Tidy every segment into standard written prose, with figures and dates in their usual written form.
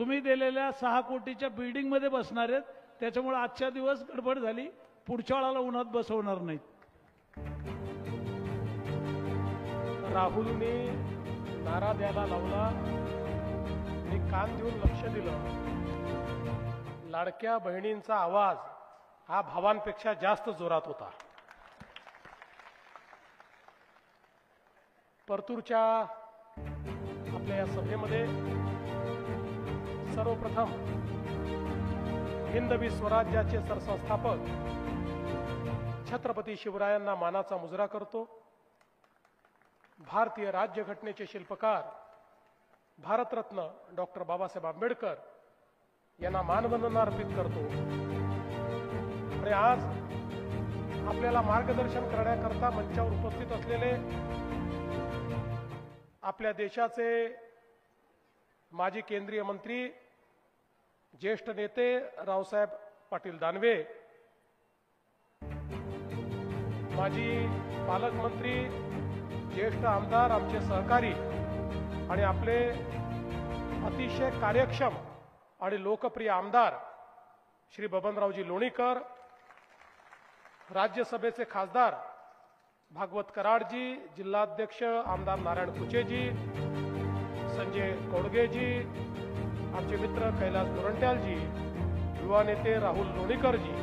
तुम्ही दिलेल्या 6 कोटीच्या बिल्डिंग मध्ये बसणार आहेत, त्याच्यामुळे आजच्या दिवस गडबड झाली, पुढच्या वेळेला उन्हात बसवणार नाहीत. राहुलने नारा द्यायला लावला, मी कान देऊन लक्ष दिलं. लाडक्या बहिणींचा आवाज हा भावांपेक्षा जास्त जोरात होता. परतूरच्या आपल्या या सभेमध्ये सर्वप्रथम हिंदवी स्वराज्याचे सरसंस्थापक छत्रपती शिवरायांना मानाचा मुजरा करतो. भारतीय राज्यघटनेचे शिल्पकार भारतरत्न डॉक्टर बाबासाहेब आंबेडकर यांना मानवंदना अर्पित करतो. आणि आज आपल्याला मार्गदर्शन करण्याकरता मंचावर उपस्थित असलेले आपल्या देशाचे माजी केंद्रीय मंत्री, ज्येष्ठ नेते रावसाहेब पाटील दानवे, माजी पालकमंत्री, ज्येष्ठ आमदार, आमचे सहकारी आणि आपले अतिशय कार्यक्षम आणि लोकप्रिय आमदार श्री बबनरावजी लोणीकर, राज्यसभेचे खासदार भागवत कराडजी, जिल्हाध्यक्ष आमदार नारायण कुचेजी, संजय कोडगेजी, आमचे मित्र कैलास गोरंट्यालजी, युवा नेते राहुल लोणीकरजी,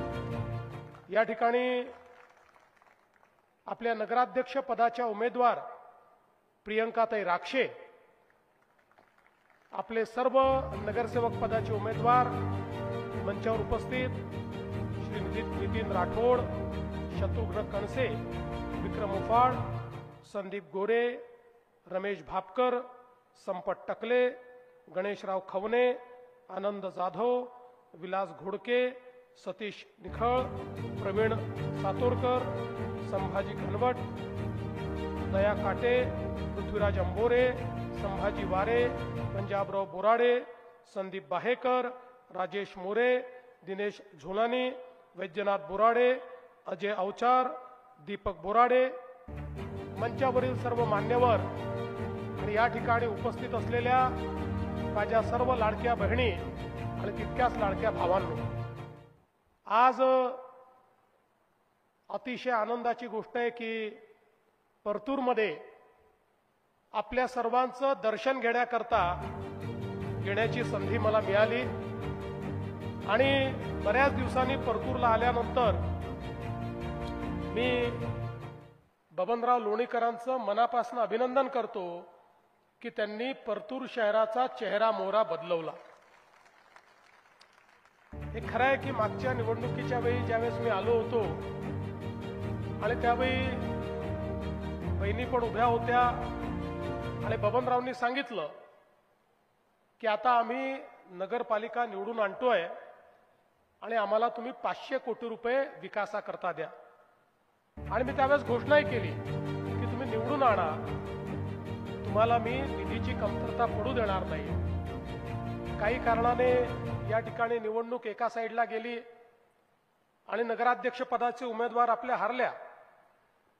या ठिकाणी आपल्या नगराध्यक्ष पदाच्या उमेदवार प्रियंकाताई राक्षे, आपले सर्व नगरसेवक पदाचे उमेदवार मंचावर उपस्थित श्री नितीन राठोड, शत्रुघ्न कणसे, विक्रम उफाड, संदीप गोरे, रमेश भापकर, संपत टकले, गणेशराव खवणे, आनंद जाधव, विलास घोडके, सतीश निखळ, प्रवीण सातोरकर, संभाजी घनवट, दया काटे, पृथ्वीराज अंबोरे, संभाजी वारे, पंजाबराव बोराडे, संदीप बाहेकर, राजेश मोरे, दिनेश झोलानी, वैद्यनाथ बोराडे, अजय अवचार, दीपक बोराडे, मंचावरील सर्व मान्यवर आणि या ठिकाणी उपस्थित असलेल्या माझ्या सर्व लाडक्या बहिणी आणि तितक्याच लाडक्या भावांनो, आज अतिशय आनंदाची गोष्ट आहे की परतूरमध्ये आपल्या सर्वांचं दर्शन घेण्याकरता येण्याची संधी मला मिळाली. आणि बऱ्याच दिवसांनी परतूरला आल्यानंतर मी बबनराव लोणीकरांचं मनापासून अभिनंदन करतो की त्यांनी परतूर शहराचा चेहरा मोहरा बदलवला. हे खरं आहे की मागच्या निवडणुकीच्या वेळी ज्यावेळेस मी आलो होतो आणि त्यावेळी बहिणी पण उभ्या होत्या आणि बबनरावनी सांगितलं की आता आम्ही नगरपालिका निवडून आणतोय आणि आम्हाला तुम्ही 500 कोटी रुपये विकासाकरता द्या. आणि मी त्यावेळेस घोषणाही केली की तुम्ही निवडून आणा, तुम्हाला मी निधीची कमतरता पडू देणार नाही. काही कारणाने या ठिकाणी निवडणूक एका साईडला गेली आणि नगराध्यक्ष पदाचे उमेदवार आपल्या हारल्या,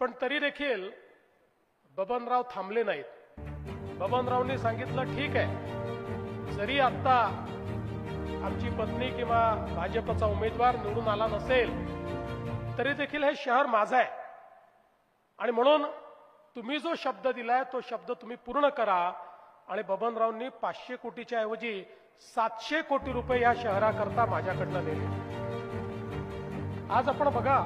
पण तरी देखील बबनराव थांबले नाहीत. बबनरावनी सांगितलं ठीक आहे, जरी आता आमची पत्नी किंवा भाजपचा उमेदवार निवडून आला नसेल तरी देखील हे शहर माझं आहे आणि म्हणून तुम्ही जो शब्द दिलाय तो शब्द तुम्ही पूर्ण करा. आणि बबनरावनी 500 कोटीच्या ऐवजी 700 कोटी रुपये या शहराकरता माझ्याकडनं दिले. आज आपण बघा,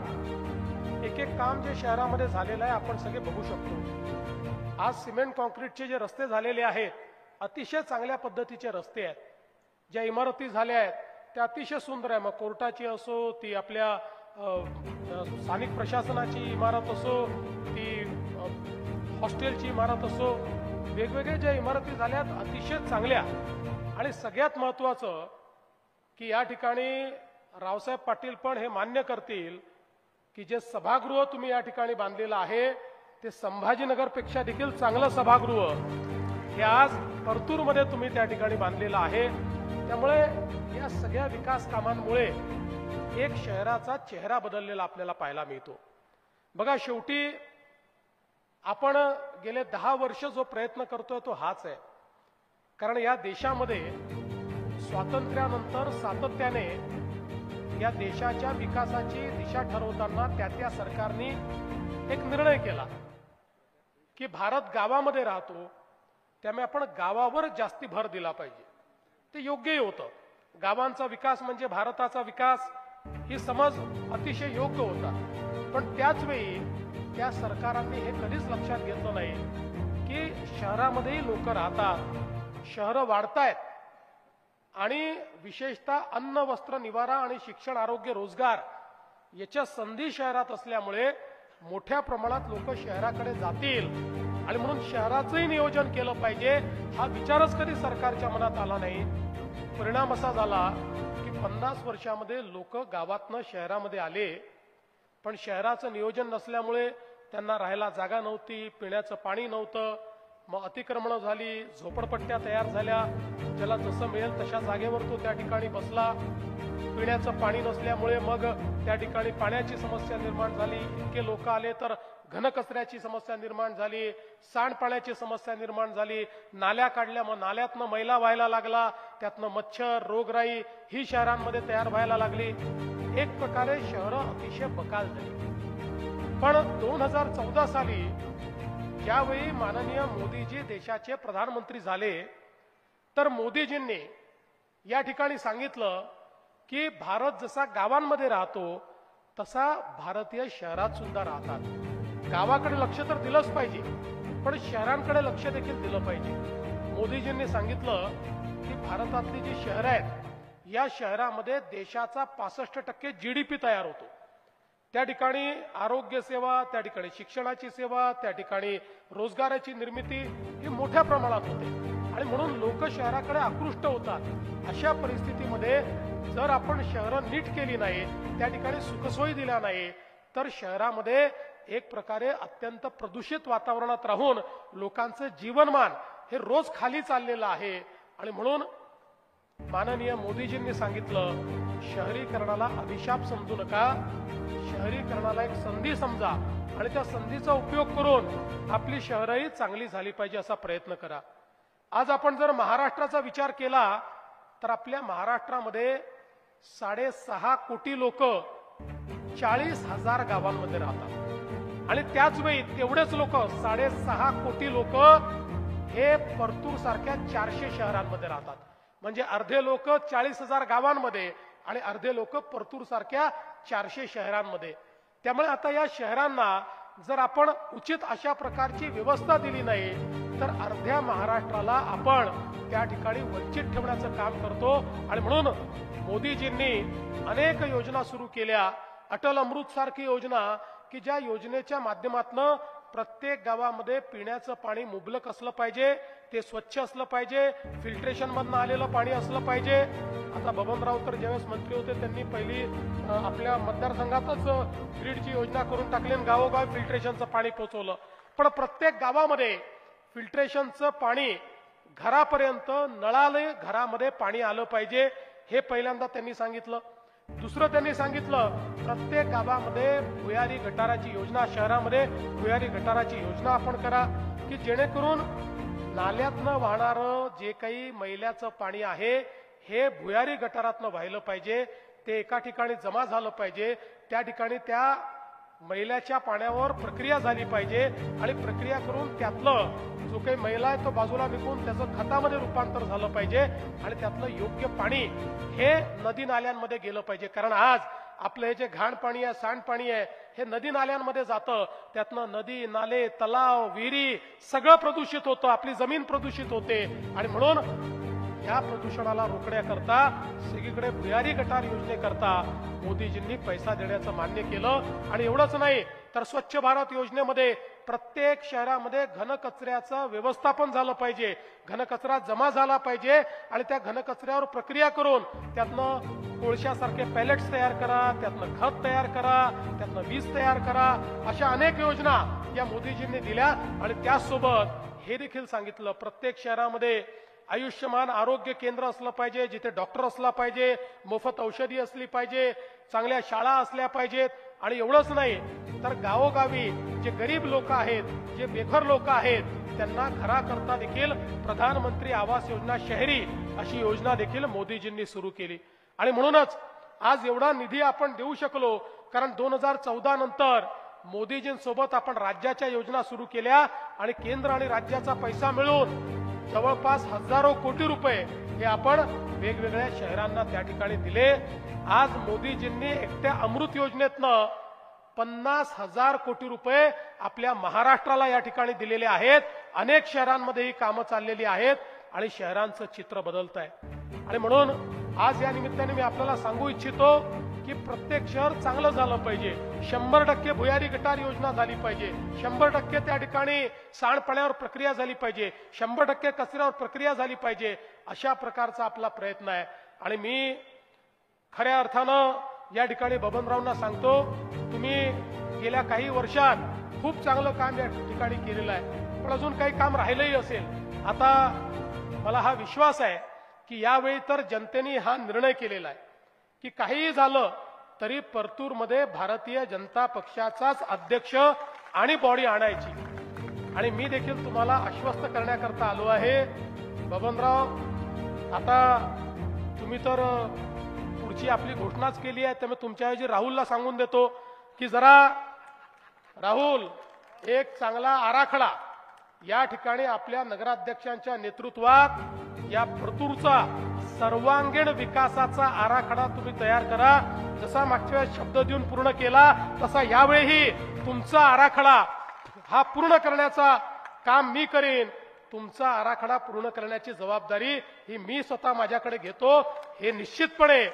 एक एक काम जे शहरामध्ये झालेलं आहे आपण सगळे बघू शकतो. आज सिमेंट कॉन्क्रीटचे जे रस्ते झालेले आहेत, अतिशय चांगल्या पद्धतीचे रस्ते आहेत. ज्या इमारती झाल्या आहेत त्या अतिशय सुंदर आहे. मग कोर्टाची असो, ती आपल्या स्थानिक प्रशासनाची इमारत असो, ती हॉस्टेलची इमारत असो, वेगवेगळ्या ज्या इमारती झाल्यात अतिशय चांगल्या. आणि सगळ्यात महत्त्वाचं की या ठिकाणी रावसाहेब पाटील पण हे मान्य करतील की जे सभागृह तुम्ही या ठिकाणी बांधलेलं आहे ते संभाजीनगरपेक्षा देखील चांगलं सभागृह हे आज परतूरमध्ये तुम्ही त्या ठिकाणी बांधलेलं आहे. त्यामुळे या सगळ्या विकास कामांमुळे एक शहराचा चेहरा बदललेला आपल्याला पाहायला मिळतो. बघा, शेवटी आपण गेले 10 वर्ष जो प्रयत्न करतोय तो हाच आहे. कारण या देशामध्ये स्वातंत्र्यानंतर सातत्याने या देशाच्या विकासाची दिशा ठरवताना त्या सरकारने एक निर्णय केला की भारत गावामध्ये राहतो, त्यामुळे आपण गावावर जास्ती भर दिला पाहिजे. ते योग्यही होतं. गावांचा विकास म्हणजे भारताचा विकास ही समज अतिशय योग्य होता. पण त्याच वेळी त्या सरकारांनी हे कधीच लक्षात घेतलं नाही की शहरामध्येही लोक राहतात, शहरं वाढतायत आणि विशेषतः अन्न, वस्त्र, निवारा आणि शिक्षण, आरोग्य, रोजगार याच्या संधी शहरात असल्यामुळे मोठ्या प्रमाणात लोक शहराकडे जातील आणि म्हणून शहराचंही नियोजन केलं पाहिजे हा विचारच कधी सरकारच्या मनात आला नाही. परिणाम असा झाला की 50 वर्षामध्ये लोक गावातनं शहरामध्ये आले, पण शहराचं नियोजन नसल्यामुळे त्यांना राहायला जागा नव्हती, पिण्याचं पाणी नव्हतं, मग अतिक्रमणं झाली, झोपडपट्ट्या तयार झाल्या, ज्याला जसं मिळेल तशा जागेवर तो त्या ठिकाणी बसला. पिण्याचं पाणी नसल्यामुळे मग त्या ठिकाणी पाण्याची समस्या निर्माण झाली. इतके लोक आले तर घनकचऱ्याची समस्या निर्माण झाली, सांडपाण्याची समस्या निर्माण झाली, नाल्या काढल्या, मग नाल्यातनं मैला व्हायला लागला, त्यातनं मच्छर, रोगराई ही शहरांमध्ये तयार व्हायला लागली. एक प्रकारे शहरं अतिशय बकाल झाली. पण 2014 साली ज्यावेळी माननीय मोदीजी देशाचे प्रधानमंत्री झाले तर मोदीजींनी या ठिकाणी सांगितलं की भारत जसा गावांमध्ये राहतो तसा भारतीय शहरात सुद्धा राहतात. गावाकडे लक्ष तर दिलंच पाहिजे, पण शहरांकडे लक्ष देखील दिलं पाहिजे. मोदीजींनी सांगितलं की भारतातली जी शहरं आहेत या शहरामध्ये देशाचा 65% GDP तयार होतो. त्या ठिकाणी आरोग्य सेवा, त्या ठिकाणी शिक्षणाची सेवा, त्या ठिकाणी रोजगाराची निर्मिती ही मोठ्या प्रमाणात होते आणि म्हणून लोक शहराकडे आकृष्ट होतात. अशा परिस्थितीमध्ये जर आपण शहरं नीट केली नाही, त्या ठिकाणी सुखसोयी दिल्या नाही, तर शहरामध्ये एक प्रकारे अत्यंत प्रदूषित वातावरणात राहून लोकांचं जीवनमान हे रोज खाली चाललेलं आहे. आणि म्हणून माननीय मोदीजींनी सांगितलं, शहरीकरणाला अभिशाप समजू नका, शहरीकरणाला एक संधी समजा आणि त्या संधीचा उपयोग करून आपली शहरही चांगली झाली पाहिजे असा प्रयत्न करा. आज आपण जर महाराष्ट्राचा विचार केला तर आपल्या महाराष्ट्रामध्ये 6.5 कोटी लोक 40,000 गावांमध्ये राहतात आणि त्याच वेळी तेवढेच लोक 6.5 कोटी लोक हे परतूर सारख्या 400 शहरांमध्ये राहतात. म्हणजे अर्धे लोक 40,000 गावांमध्ये आणि अर्धे लोक परतूर सारख्या 400 शहरांमध्ये. त्यामुळे आता या शहरांना जर आपण उचित अशा प्रकारची व्यवस्था दिली नाही तर अर्ध्या महाराष्ट्राला आपण त्या ठिकाणी वंचित ठेवण्याचं काम करतो. आणि म्हणून मोदीजींनी अनेक योजना सुरू केल्या. अटल अमृत सारखी योजना की ज्या योजनेच्या माध्यमातून प्रत्येक गावामध्ये पिण्याचं पाणी मुबलक असलं पाहिजे, ते स्वच्छ असलं पाहिजे, फिल्ट्रेशन मधनं आलेलं पाणी असलं पाहिजे. आता बबनराव तर ज्यावेळेस मंत्री होते त्यांनी पहिली आपल्या मतदारसंघातच ग्रीडची योजना करून टाकली आणि गावोगाव फिल्ट्रेशनचं पाणी पोहोचवलं. पण प्रत्येक गावामध्ये फिल्ट्रेशनचं पाणी घरापर्यंत नळाले घरामध्ये पाणी आलं पाहिजे हे पहिल्यांदा त्यांनी सांगितलं. दुसरं त्यांनी सांगितलं प्रत्येक गावामध्ये भुयारी गटाराची योजना, शहरामध्ये भुयारी गटाराची योजना आपण करा की जेणेकरून नाल्यातनं वाहणारं जे काही मैल्याचं पाणी आहे हे भुयारी गटारातनं व्हायला पाहिजे, ते एका ठिकाणी जमा झालं पाहिजे, त्या ठिकाणी त्या मैल्याच्या पाण्यावर प्रक्रिया झाली पाहिजे आणि प्रक्रिया करून त्यातलं जो काही मैला आहे तो बाजूला निघून त्याचं खतामध्ये रूपांतर झालं पाहिजे आणि त्यातलं योग्य पाणी हे नदी नाल्यांमध्ये गेलं पाहिजे. कारण आज आपलं हे जे घाण पाणी आहे, सांडपाणी आहे हे नदी नाल्यांमध्ये जातं, त्यातनं नदी नाले तलाव विहिरी सगळं प्रदूषित होतं, आपली जमीन प्रदूषित होते. आणि म्हणून या प्रदूषणाला रोखण्याकरता सगळीकडे भुयारी गटार योजनेकरता मोदीजींनी पैसा देण्याचं मान्य केलं. आणि एवढंच नाही तर स्वच्छ भारत योजनेमध्ये प्रत्येक शहरामध्ये घनकचऱ्याचं व्यवस्थापन झालं पाहिजे, घनकचरा जमा झाला पाहिजे आणि त्या घनकचऱ्यावर प्रक्रिया करून त्यातनं कोळशासारखे पॅलेट्स तयार करा, त्यातनं खत तयार करा, त्यातनं वीज तयार करा. अशा अनेक योजना या मोदीजींनी दिल्या. आणि त्याचसोबत हे देखील सांगितलं प्रत्येक शहरामध्ये आयुष्यमान आरोग्य केंद्र असलं पाहिजे, जिथे डॉक्टर असला पाहिजे, मोफत औषधी असली पाहिजे, चांगल्या शाळा असल्या पाहिजेत आणि एवढंच नाही तर गावोगावी जे गरीब लोक आहेत, जे बेघर लोक आहेत, त्यांना घराकरता देखील प्रधानमंत्री आवास योजना शहरी अशी योजना देखील मोदीजींनी सुरू केली. आणि म्हणूनच आज एवढा निधी आपण देऊ शकलो कारण 2014 नंतर मोदीजींसोबत आपण राज्याच्या योजना सुरू केल्या आणि केंद्र आणि राज्याचा पैसा मिळून जवळपास हजारो कोटी रुपये हे आपण वेगवेगळ्या शहरांना त्या ठिकाणी दिले. आज मोदीजींनी एकट्या अमृत योजनेतनं 50,000 कोटी रुपये आपल्या महाराष्ट्राला या ठिकाणी दिलेले आहेत. अनेक शहरांमध्ये ही कामं चाललेली आहेत आणि शहरांचं चित्र बदलत आहे. आणि म्हणून आज या निमित्ताने मी आपल्याला सांगू इच्छितो की प्रत्येक शहर चांगलं झालं पाहिजे. 100% भुयारी गटार योजना झाली पाहिजे. 100% त्या ठिकाणी सांडपाण्यावर प्रक्रिया झाली पाहिजे. 100% कचऱ्यावर प्रक्रिया झाली पाहिजे. अशा प्रकारचा आपला प्रयत्न आहे. आणि मी खऱ्या अर्थानं या ठिकाणी बबनरावांना सांगतो, तुम्ही गेल्या काही वर्षात खूप चांगलं काम या ठिकाणी केलेलं आहे, पण अजून काही काम राहिलंही असेल. आता मला हा विश्वास आहे की यावेळी तर जनतेने हा निर्णय केलेला आहे की काहीही झालं तरी परतूरमध्ये भारतीय जनता पक्षाचाच अध्यक्ष आणि बॉडी आणायची. आणि मी देखील तुम्हाला आश्वस्त करण्याकरता आलो आहे. बबनराव, आता तुम्ही तर पुढची आपली घोषणाच केली आहे, त्यामुळे तुमच्याऐवजी राहुलला सांगून देतो की जरा राहुल एक चांगला आराखडा या ठिकाणी आपल्या नगराध्यक्षांच्या नेतृत्वात या परतूरचा सर्वांगीण विकासाचा आराखडा तुम्ही तयार करा. जसा मागच्या वेळेस शब्द देऊन पूर्ण केला तसा यावेळीही तुमचा आराखडा हा पूर्ण करण्याचा काम मी करेन. तुमचा आराखडा पूर्ण करण्याची जबाबदारी ही मी स्वतः माझ्याकडे घेतो. हे निश्चितपणे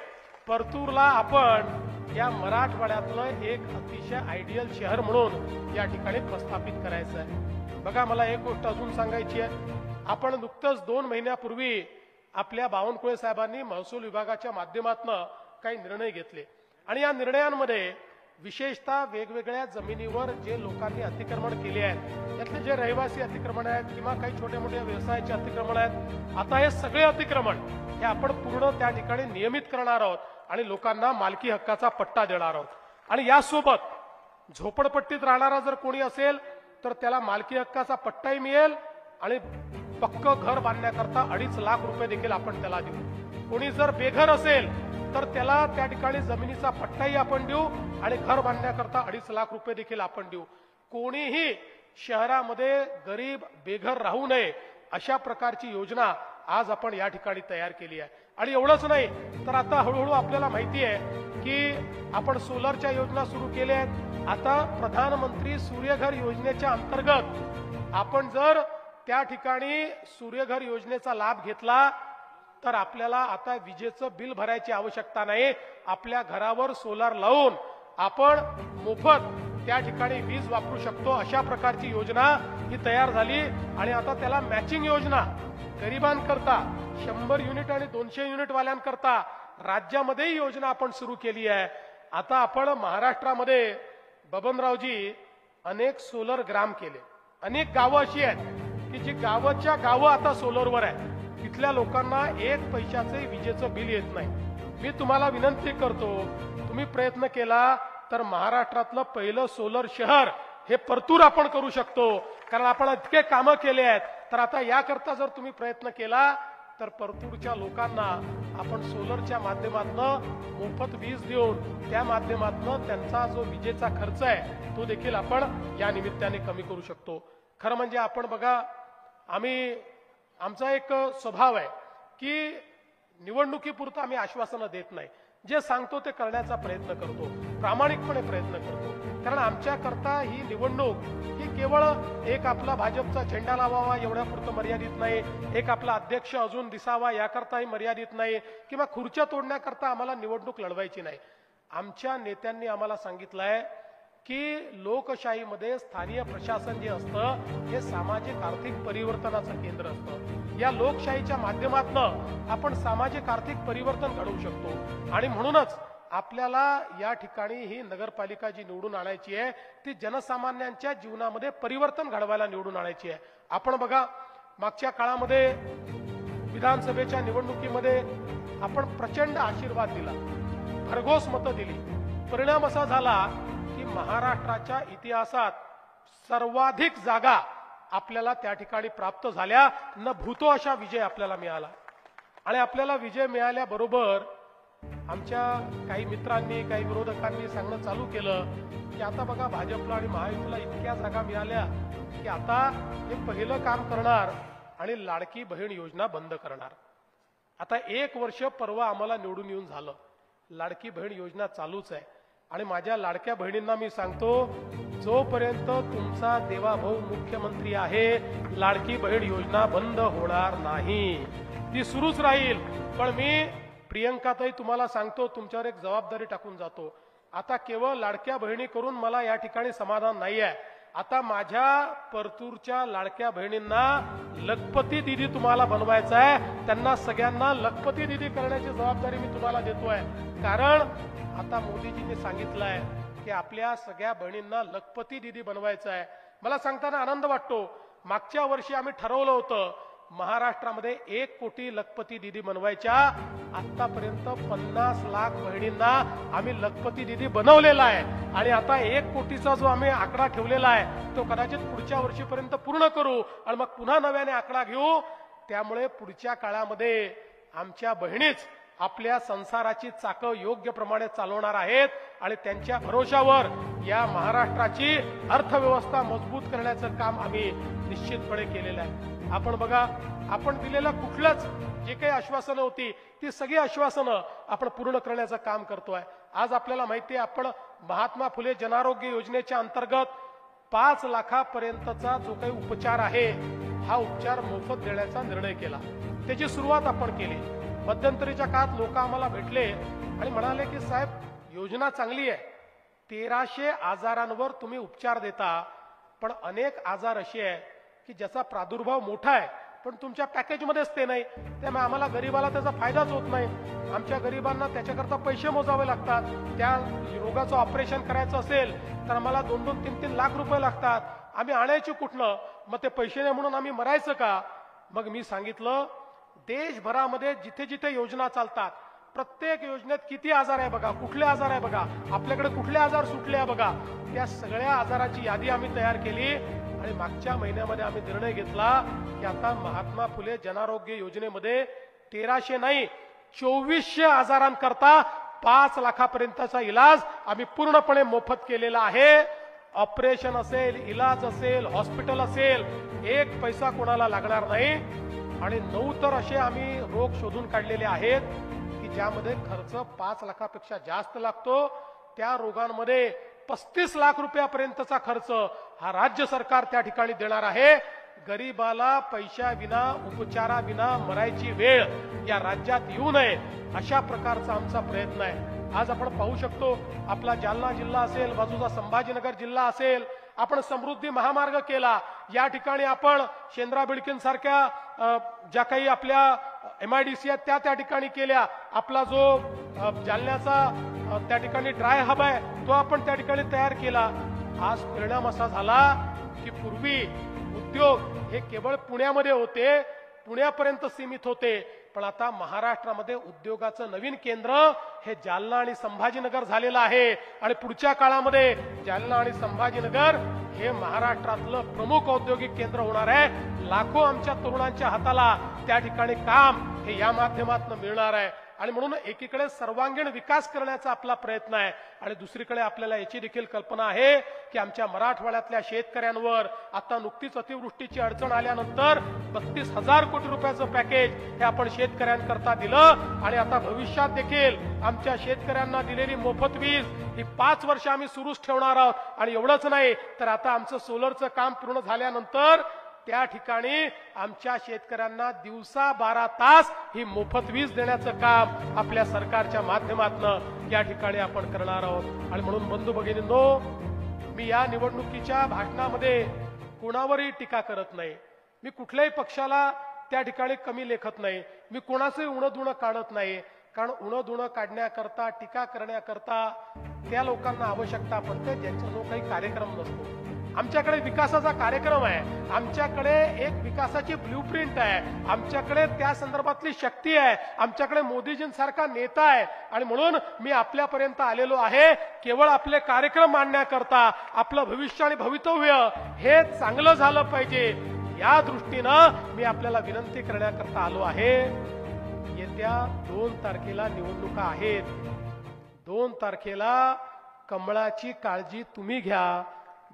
परतूरला आपण या मराठवाड्यातलं एक अतिशय आयडियल शहर म्हणून या ठिकाणी प्रस्थापित करायचं आहे. बघा, मला एक गोष्ट अजून सांगायची आहे. आपण नुकतंच 2 महिन्यापूर्वी आपल्या बावनकुळे साहेबांनी महसूल विभागाच्या माध्यमातून काही निर्णय घेतले आणि या निर्णयांमध्ये विशेषतः वेगवेगळ्या जमिनीवर जे लोकांनी अतिक्रमण केले आहेत, त्यातले जे रहिवासी अतिक्रमण आहेत किंवा काही छोटे मोठे व्यवसायाचे अतिक्रमण आहेत, आता हे सगळे अतिक्रमण हे आपण पूर्ण त्या ठिकाणी नियमित करणार आहोत आणि लोकांना मालकी हक्काचा पट्टा देणार आहोत. आणि यासोबत झोपडपट्टीत राहणारा जर कोणी असेल तर त्याला मालकी हक्काचा पट्टाही मिळेल आणि पक्क घर बांधण्याकरता 2.5 लाख रुपये देखील आपण त्याला देऊ. कोणी जर बेघर असेल तर त्याला त्या ठिकाणी जमिनीचा पट्टाही आपण देऊ आणि घर बांधण्याकरता 2.5 लाख रुपये देखील आपण देऊ. कोणीही शहरामध्ये गरीब बेघर राहू नये अशा प्रकारची योजना आज आपण या ठिकाणी तयार केली आहे. आणि एवढंच नाही तर आता हळूहळू आपल्याला माहिती आहे की आपण सोलरच्या योजना सुरू केल्या आहेत. आता प्रधानमंत्री सूर्यघर योजनेच्या अंतर्गत आपण जर त्या ठिकाणी सूर्यघर योजनेचा लाभ घेतला तर आपल्याला आता विजेचं बिल भरायची आवश्यकता नाही. आपल्या घरावर सोलार लावून आपण मोफत त्या ठिकाणी वीज वापरू शकतो. अशा प्रकारची योजना ही तयार झाली. आणि आता त्याला मॅचिंग योजना गरिबांकरता 100 युनिट आणि 200 युनिट वाल्यांकरता राज्यामध्येही योजना आपण सुरू केली आहे. आता आपण महाराष्ट्रामध्ये बबनरावजी अनेक सोलर ग्राम केले. अनेक गावं अशी आहेत की जी गावाच्या गावं आता सोलरवर आहे. तिथल्या लोकांना 1 पैशाचे विजेचं बिल येत नाही. मी तुम्हाला विनंती करतो, तुम्ही प्रयत्न केला तर महाराष्ट्रातलं पहिलं सोलर शहर हे परतूर आपण करू शकतो. कारण आपण इतके कामं केले आहेत. तर आता याकरता जर तुम्ही प्रयत्न केला तर परतूरच्या लोकांना आपण सोलरच्या माध्यमातून मोफत वीज देऊन त्या माध्यमातून त्यांचा जो विजेचा खर्च आहे तो देखील आपण या निमित्ताने कमी करू शकतो. खरं म्हणजे आपण बघा, आमचा एक स्वभाव आहे की निवडणुकीपुरतं आम्ही आश्वासनं देत नाही. जे सांगतो ते करण्याचा प्रयत्न करतो, प्रामाणिकपणे प्रयत्न करतो. कारण आमच्याकरता ही निवडणूक ही केवळ एक आपला भाजपचा झेंडा लावावा एवढ्यापुरतं मर्यादित नाही, एक आपला अध्यक्ष अजून दिसावा याकरताही मर्यादित नाही, किंवा खुर्च्या तोडण्याकरता आम्हाला निवडणूक लढवायची नाही. आमच्या नेत्यांनी आम्हाला सांगितलंय की लोकशाहीमध्ये स्थानिक प्रशासन जे असतं हे सामाजिक आर्थिक परिवर्तनाचं केंद्र असतं. या लोकशाहीच्या माध्यमातून आपण सामाजिक आर्थिक परिवर्तन घडवू शकतो. आणि म्हणूनच आपल्याला या ठिकाणी ही नगरपालिका जी निवडून आणायची आहे ती जनसामान्यांच्या जीवनामध्ये परिवर्तन घडवायला निवडून आणायची आहे. आपण बघा, मागच्या काळामध्ये विधानसभेच्या निवडणुकीमध्ये आपण प्रचंड आशीर्वाद दिला, भरघोस मतं दिली. परिणाम असा झाला महाराष्ट्राच्या इतिहासात सर्वाधिक जागा आपल्याला त्या ठिकाणी प्राप्त झाल्या न भूतो अशा विजय आपल्याला मिळाला. आणि आपल्याला विजय मिळाल्याबरोबर आमच्या काही मित्रांनी काही विरोधकांनी सांगणं चालू केलं की आता बघा भाजपला आणि महायुतीला इतक्या जागा मिळाल्या की आता हे पहिलं काम करणार आणि लाडकी बहीण योजना बंद करणार. आता 1 वर्ष परवा आम्हाला निवडून येऊन झालं, लाडकी बहीण योजना चालूच आहे. आणि माझ्या लाडक्या बहिणींना मी सांगतो, जोपर्यंत तुमचा देवाभाऊ मुख्यमंत्री आहे लाडकी बहीण योजना बंद होणार नाही, ती सुरूच राहील. पण मी प्रियंकाताई तुम्हाला सांगतो, तुमच्यावर एक जबाबदारी टाकून जातो. आता केवळ लाडक्या बहिणी करून मला या ठिकाणी समाधान नाही आहे. आता माझ्या परतूरच्या लाडक्या बहिणींना लखपती दिदी तुम्हाला बनवायचं आहे. त्यांना सगळ्यांना लखपती दिदी करण्याची जबाबदारी मी तुम्हाला देतोय. कारण आता मोदीजींनी सांगितलंय की आपल्या सगळ्या बहिणींना लखपती दिदी बनवायचं आहे. मला सांगताना आनंद वाटतो, मागच्या वर्षी आम्ही ठरवलं होतं महाराष्ट्रामध्ये 1 कोटी लखपती दिदी बनवायच्या. आतापर्यंत 50 लाख बहिणींना आम्ही लखपती दिदी बनवलेला आहे. आणि आता 1 कोटीचा जो आम्ही आकडा ठेवलेला आहे तो कदाचित पुढच्या वर्षीपर्यंत पूर्ण करू आणि मग पुन्हा नव्याने आकडा घेऊ. त्यामुळे पुढच्या काळामध्ये आमच्या बहिणीच आपल्या संसाराची चाकं योग्य प्रमाणे चालवणार आहेत आणि त्यांच्या भरोशावर या महाराष्ट्राची अर्थव्यवस्था मजबूत करण्याचं काम आम्ही निश्चितपणे केलेलं आहे. आपण बघा, आपण दिलेलं कुठलंच जे काही आश्वासनं होती ती सगळी आश्वासनं आपण पूर्ण करण्याचं काम करतोय. आज आपल्याला माहिती आहे, आपण महात्मा फुले जनआरोग्य योजनेच्या अंतर्गत 5 लाखापर्यंतचा जो काही उपचार आहे हा उपचार मोफत देण्याचा निर्णय केला. त्याची सुरुवात आपण केली. मध्यंतरीच्या काळात लोक आम्हाला भेटले आणि म्हणाले की साहेब योजना चांगली आहे, 1300 आजारांवर तुम्ही उपचार देता, पण अनेक आजार असे आहे की ज्याचा प्रादुर्भाव मोठा आहे पण तुमच्या पॅकेजमध्येच ते नाही, त्यामुळे आम्हाला गरीबाला त्याचा फायदाच होत नाही. आमच्या गरीबांना त्याच्याकरता पैसे मोजावे लागतात. त्या रोगाचं ऑपरेशन करायचं असेल तर आम्हाला 2-2, 3-3 लाख रुपये लागतात. आम्ही आणायचे कुठनं? मग ते पैसे नाही म्हणून आम्ही मरायचं का? मग मी सांगितलं, देशभरामध्ये जिथे जिथे योजना चालतात प्रत्येक योजनेत किती आजार आहे बघा, कुठले आजार आहे बघा, आपल्याकडे कुठले आजार सुटले आहे बघा, त्या सगळ्या आजाराची यादी आम्ही तयार केली. आणि मागच्या महिन्यामध्ये आम्ही निर्णय घेतला की आता महात्मा फुले जनआरोग्य योजनेमध्ये 1300 नाही 2400 आजारांकरता 5 लाखापर्यंतचा इलाज आम्ही पूर्णपणे मोफत केलेला आहे. ऑपरेशन असेल, इलाज असेल, हॉस्पिटल असेल, 1 पैसा कोणाला लागणार नाही. आणि 9 तर असे आम्ही रोग शोधून काढलेले आहेत की ज्यामध्ये खर्च 5 लाखापेक्षा जास्त लागतो. त्या रोगांमध्ये 35 लाख रुपयापर्यंतचा खर्च हा राज्य सरकार त्या ठिकाणी देणार आहे. गरीबाला पैशाविना, उपचाराविना मरायची वेळ या राज्यात येऊ नये अशा प्रकारचा आमचा प्रयत्न आहे. आज आपण पाहू शकतो, आपला जालना जिल्हा असेल, बाजूचा संभाजीनगर जिल्हा असेल, आपण समृद्धी महामार्ग केला. या ठिकाणी आपण शेंद्रा बिडकींसारख्या ज्या काही आपल्या MIDC आहेत त्या ठिकाणी केल्या. आपला जो जालन्याचा त्या ठिकाणी ड्राय हब आहे तो आपण त्या ठिकाणी तयार केला. आज परिणाम असा झाला की पूर्वी उद्योग हे केवळ पुण्यामध्ये होते, पुण्यापर्यंत सीमित होते, पण आता महाराष्ट्रामध्ये उद्योगाचं नवीन केंद्र हे जालना आणि संभाजीनगर झालेलं आहे. आणि पुढच्या काळामध्ये जालना आणि संभाजीनगर हे महाराष्ट्रातलं प्रमुख औद्योगिक केंद्र होणार आहे. लाखो आमच्या तरुणांच्या हाताला त्या ठिकाणी काम हे या माध्यमातून मिळणार आहे. आणि म्हणून एकीकडे सर्वांगीण विकास करण्याचा आपला प्रयत्न आहे आणि दुसरीकडे आपल्याला याची देखील कल्पना आहे की आमच्या मराठवाड्यातल्या शेतकऱ्यांवर आता नुकतीच अतिवृष्टीची अडचण आल्यानंतर 32,000 कोटी रुपयाचं पॅकेज हे आपण शेतकऱ्यांकरता दिलं. आणि आता भविष्यात देखील आमच्या शेतकऱ्यांना दिलेली मोफत वीज ही 5 वर्ष आम्ही सुरूच ठेवणार आहोत. आणि एवढंच नाही तर आता आमचं सोलरचं काम पूर्ण झाल्यानंतर त्या ठिकाणी आमच्या शेतकऱ्यांना दिवसा 12 तास ही मोफत वीज देण्याचं काम आपल्या सरकारच्या माध्यमातून या ठिकाणी आपण करणार आहोत. आणि म्हणून बंधू भगिनींनो, मी या निवडणुकीच्या भाषणामध्ये कोणावरही टीका करत नाही, मी कुठल्याही पक्षाला त्या ठिकाणी कमी लेखत नाही, मी कोणाचंही उणं-दुणं काढत नाही. कारण उणं-दुणं काढण्याकरता, टीका करण्याकरता त्या लोकांना आवश्यकता पडते ज्यांचा जो काही कार्यक्रम नसतो. आमच्याकडे विकासाचा कार्यक्रम आहे, आमच्याकडे एक विकासाची ब्ल्यूप्रिंट आहे, आमच्याकडे त्या संदर्भातली शक्ती आहे, आमच्याकडे मोदीजींसारखा नेता आहे. आणि म्हणून मी आपल्यापर्यंत आलेलो आहे केवळ आपले कार्यक्रम मांडण्याकरता. आपलं भविष्य आणि भवितव्य हे चांगलं झालं पाहिजे या दृष्टीनं मी आपल्याला विनंती करण्याकरता आलो आहे. येत्या 2 तारखेला निवडणुका आहेत. 2 तारखेला कमळाची काळजी तुम्ही घ्या.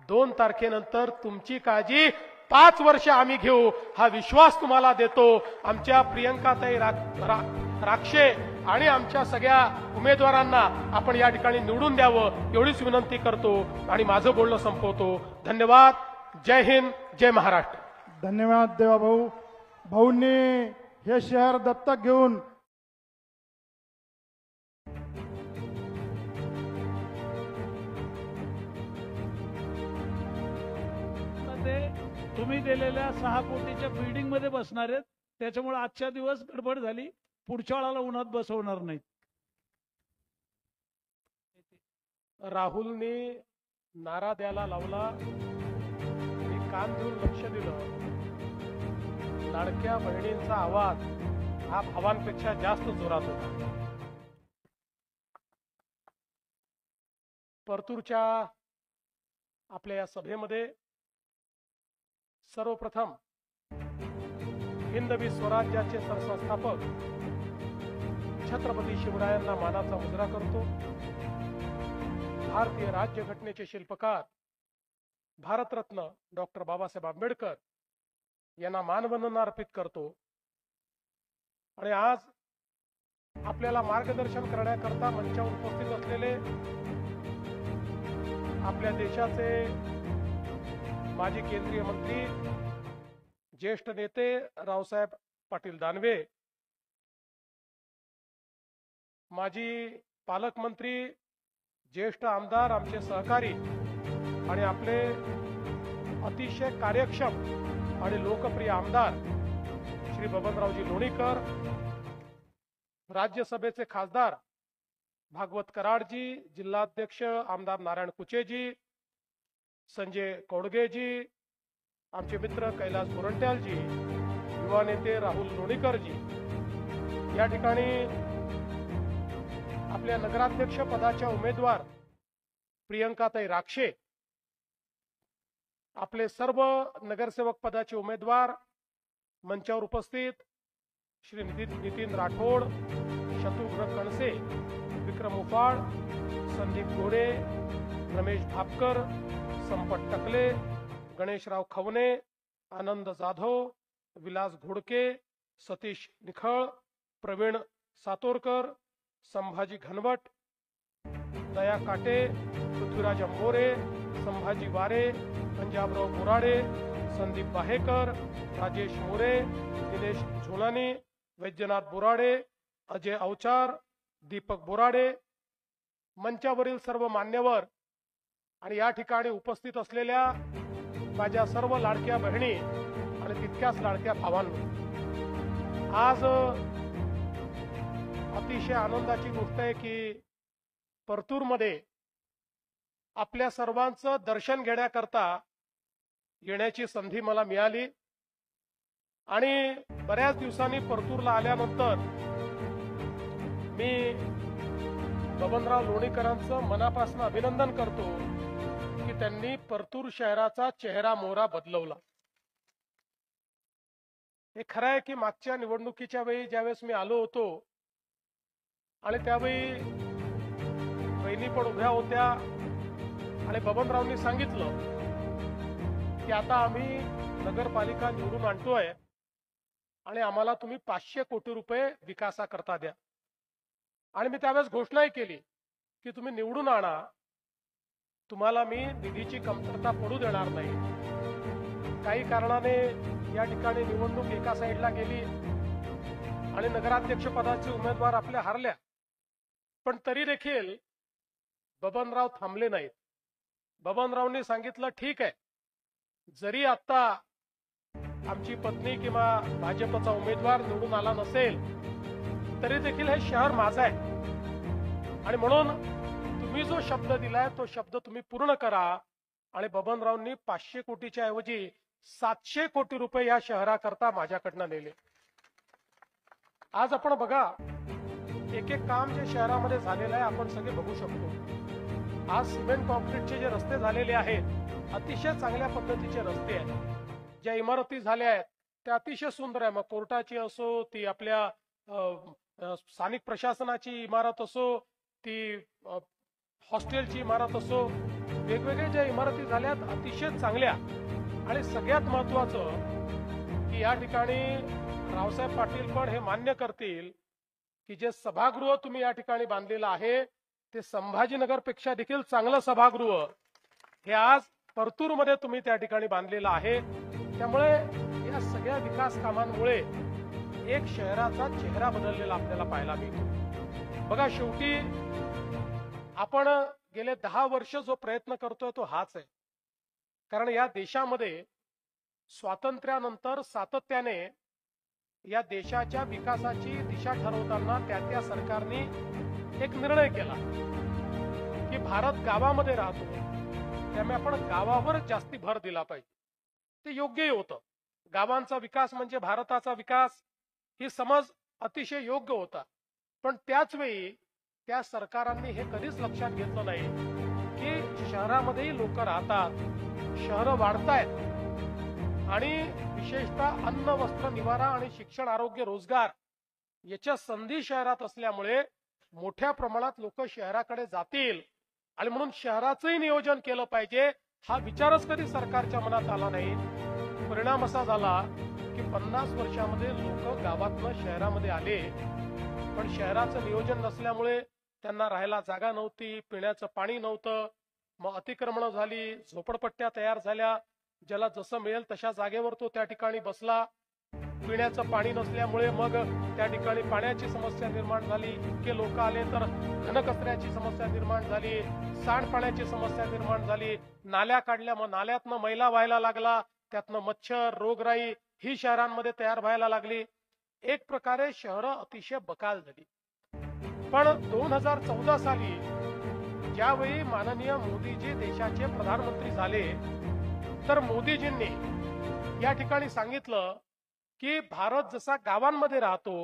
2 तारखेनंतर तुमची काळजी 5 वर्ष आम्ही घेऊ हा विश्वास तुम्हाला देतो. आमच्या प्रियंकाताई राक्षे आणि आमच्या सगळ्या उमेदवारांना आपण या ठिकाणी निवडून द्यावं एवढीच विनंती करतो आणि माझं बोलणं संपवतो. धन्यवाद. जय हिंद, जय महाराष्ट्र. धन्यवाद देवाभाऊ. भाऊंनी हे शहर दत्तक घेऊन ते तुम्ही दिलेल्या 6 कोटीच्या बिल्डिंग मध्ये बसणार आहेत. त्याच्यामुळे आजच्या दिवस गडबड झाली. पुढच्या वेळाला उन्हात बसवणार नाहीत. राहुलने नारा द्यायला लावला. मी कान देऊन लक्ष दिलं. लाडक्या बहिणींचा आवाज हा भावांपेक्षा जास्त जोरात होता. परतूरच्या आपल्या या सभेमध्ये सर्वप्रथम हिंदवी स्वराज्याचे सरसंस्थापक छत्रपती शिवरायांना मानाचा मुजरा करतो. भारतीय राज्यघटनेचे शिल्पकार भारतरत्न डॉक्टर बाबासाहेब आंबेडकर यांना मानवंदना अर्पित करतो. आणि आज आपल्याला मार्गदर्शन करण्याकरता मंचावर उपस्थित असलेले आपल्या देशाचे माजी केंद्रीय मंत्री ज्येष्ठ नेते रावसाहेब पाटील दानवे, माजी पालकमंत्री, ज्येष्ठ आमदार, आमचे सहकारी आणि आपले अतिशय कार्यक्षम आणि लोकप्रिय आमदार श्री बबनरावजी लोणीकर, राज्यसभेचे खासदार भागवत कराडजी, जिल्हाध्यक्ष आमदार नारायण कुचेजी, संजय कौडगेजी, आमचे मित्र कैलास गोरंट्यालजी, युवा नेते राहुल लोणीकरजी, या ठिकाणी आपल्या नगराध्यक्ष पदाच्या उमेदवार प्रियंकाताई राक्षे, आपले सर्व नगरसेवक पदाचे उमेदवार मंचावर उपस्थित श्री नितीन राठोड, शत्रुघ्न कणसे, विक्रम उफाळ, संदीप गोडे, रमेश भापकर, संपत टकले, गणेशराव खवणे, आनंद जाधव, विलास घोडके, सतीश निखळ, प्रवीण सातोरकर, संभाजी घनवट, दया काटे, पृथ्वीराज अंबोरे, संभाजी वारे, पंजाबराव बोराडे, संदीप बाहेकर, राजेश मोरे, दिनेश झोलानी, वैद्यनाथ बोराडे, अजय अवचार, दीपक बोराडे, मंचावरील सर्व मान्यवर आणि या ठिकाणी उपस्थित असलेल्या माझ्या सर्व लाडक्या बहिणी आणि तितक्याच लाडक्या भावांनो, आज अतिशय आनंदाची गोष्ट आहे की परतूरमध्ये आपल्या सर्वांचं दर्शन घेण्याकरता येण्याची संधी मला मिळाली. आणि बऱ्याच दिवसांनी परतूरला आल्यानंतर मी बबनराव लोणीकरांचं मनापासून अभिनंदन करतो की त्यांनी परतूर शहराचा चेहरा मोहरा बदलवला. हे खरं आहे की मागच्या निवडणुकीच्या वेळी ज्यावेळेस मी आलो होतो आणि त्यावेळी बहिणी पण उभ्या होत्या आणि बबनरावनी सांगितलं की आता आम्ही नगरपालिका निवडून आणतोय आणि आम्हाला तुम्ही 500 कोटी रुपये विकासाकरता द्या. आणि मी त्यावेळेस घोषणाही केली की तुम्ही निवडून आणा, तुम्हाला मी निधीची कमतरता पडू देणार नाही. काही कारणाने या ठिकाणी निवडणूक एका साईडला गेली आणि नगराध्यक्ष पदाचे उमेदवार आपल्या हारल्या, पण तरी देखील बबनराव थांबले नाहीत. बबनरावनी सांगितलं ठीक आहे, जरी आता आमची पत्नी किंवा भाजपचा उमेदवार निवडून आला नसेल तरी देखील हे शहर माझं आहे आणि म्हणून तुम्ही जो शब्द दिलाय तो शब्द तुम्ही पूर्ण करा आणि बबनरावांनी 500 कोटीच्या ऐवजी 700 कोटी रुपये या शहराकरता माझ्याकडनं नेले. आज आपण बघा एक एक काम जे शहरामध्ये झालेलं आहे आपण सगळे बघू शकतो. आज सिमेंट कॉन्क्रीटचे जे रस्ते झालेले आहेत अतिशय चांगल्या पद्धतीचे रस्ते आहेत. ज्या इमारती झाल्या आहेत त्या अतिशय सुंदर आहे. मग कोर्टाची असो, ती आपल्या स्थानिक प्रशासनाची इमारत असो, ती हॉस्टेलची इमारत असो, वेगवेगळ्या ज्या इमारती झाल्यात अतिशय चांगल्या. आणि सगळ्यात महत्वाचं की या ठिकाणी रावसाहेब पाटील पण हे मान्य करतील की जे सभागृह तुम्ही या ठिकाणी बांधलेलं आहे ते संभाजीनगर पेक्षा देखील चांगलं सभागृह हे आज परतूरमध्ये तुम्ही त्या ठिकाणी बांधलेलं आहे. त्यामुळे या सगळ्या विकास कामांमुळे एक शहराचा चेहरा बदललेला आपल्याला पाहायला मिळतो. बघा शेवटी आपण गेले 10 वर्ष जो प्रयत्न करतोय तो हाच आहे. कारण या देशामध्ये स्वातंत्र्यानंतर सातत्याने या देशाच्या विकासाची दिशा ठरवताना त्या सरकारने एक निर्णय केला की भारत गावामध्ये राहतो, त्यामुळे आपण गावावर जास्ती भर दिला पाहिजे. ते योग्यही होतं. गावांचा विकास म्हणजे भारताचा विकास ही समज अतिशय योग्य होता. पण त्याच वेळी त्या सरकारांनी हे कधीच लक्षात घेतलं नाही की शहरामध्येही लोक राहतात, शहरं वाढतायत आणि विशेषतः अन्न, वस्त्र, निवारा आणि शिक्षण, आरोग्य, रोजगार याच्या संधी शहरात असल्यामुळे मोठ्या प्रमाणात लोक शहराकडे जातील आणि म्हणून शहराचंही नियोजन केलं पाहिजे हा विचारच कधी सरकारच्या मनात आला नाही. परिणाम असा झाला की 50 वर्षामध्ये लोक गावातनं शहरामध्ये आले, पण शहराचं नियोजन नसल्यामुळे त्यांना राहायला जागा नव्हती, पिण्याचं पाणी नव्हतं, मग अतिक्रमणं झाली, झोपडपट्ट्या तयार झाल्या, ज्याला जसं मिळेल तशा जागेवर तो त्या ठिकाणी बसला. पिण्याचं पाणी नसल्यामुळे मग त्या ठिकाणी पाण्याची समस्या निर्माण झाली. इतके लोक आले तर घनकचऱ्याची समस्या निर्माण झाली, सांडपाण्याची समस्या निर्माण झाली, नाल्या काढल्या, मग नाल्यातनं मैला व्हायला लागला, त्यातनं मच्छर, रोगराई ही शहरांमध्ये तयार व्हायला लागली. एक प्रकारे शहरं अतिशय बकाल झाली. पण 2014 साली ज्यावेळी माननीय मोदीजी देशाचे प्रधानमंत्री झाले तर मोदीजींनी या ठिकाणी सांगितलं की भारत जसा गावांमध्ये राहतो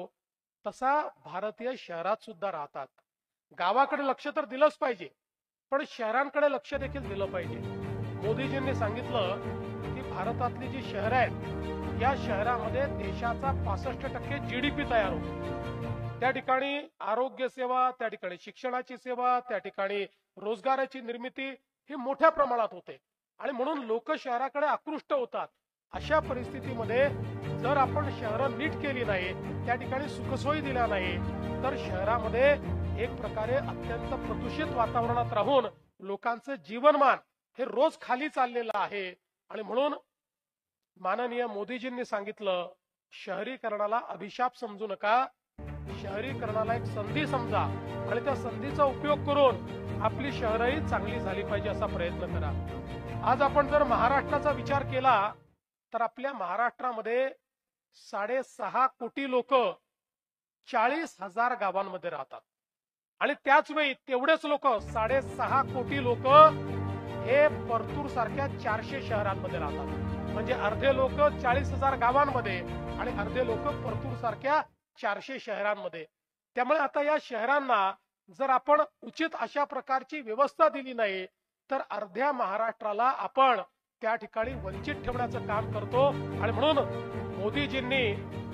तसा भारतीय शहरात सुद्धा राहतात. गावाकडे लक्ष तर दिलंच पाहिजे, पण शहरांकडे लक्ष देखील दिलं पाहिजे. मोदीजींनी सांगितलं की भारतातली जी शहरं आहेत या शहरामध्ये देशाचा 65% GDP तयार होतो. त्या ठिकाणी आरोग्य सेवा, त्या ठिकाणी शिक्षणाची सेवा, त्या ठिकाणी रोजगाराची निर्मिती ही मोठ्या प्रमाणात होते आणि म्हणून लोक शहराकडे आकृष्ट होतात. अशा परिस्थितीमध्ये जर आपण शहरं नीट केली नाही, त्या ठिकाणी सुखसोयी दिल्या नाही तर शहरामध्ये एक प्रकारे अत्यंत प्रदूषित वातावरणात राहून लोकांचं जीवनमान हे रोज खाली चाललेलं आहे. आणि म्हणून माननीय मोदीजींनी सांगितलं शहरीकरणाला अभिशाप समजू नका, शहरीकरणाला एक संधी समजा आणि त्या संधीचा उपयोग करून आपली शहरही चांगली झाली पाहिजे असा प्रयत्न करा. आज आपण जर महाराष्ट्राचा विचार केला तर आपल्या महाराष्ट्रामध्ये 6.5 कोटी लोक 40,000 गावांमध्ये राहतात आणि त्याच वेळी तेवढेच लोक 6.5 कोटी लोक हे परतूर सारख्या 400 शहरांमध्ये राहतात. म्हणजे अर्धे लोक 40,000 गावांमध्ये आणि अर्धे लोक परतूर सारख्या 400 शहरांमध्ये. त्यामुळे आता या शहरांना जर आपण उचित अशा प्रकारची व्यवस्था दिली नाही तर अर्ध्या महाराष्ट्राला आपण त्या ठिकाणी वंचित ठेवण्याचं काम करतो. आणि म्हणून मोदीजींनी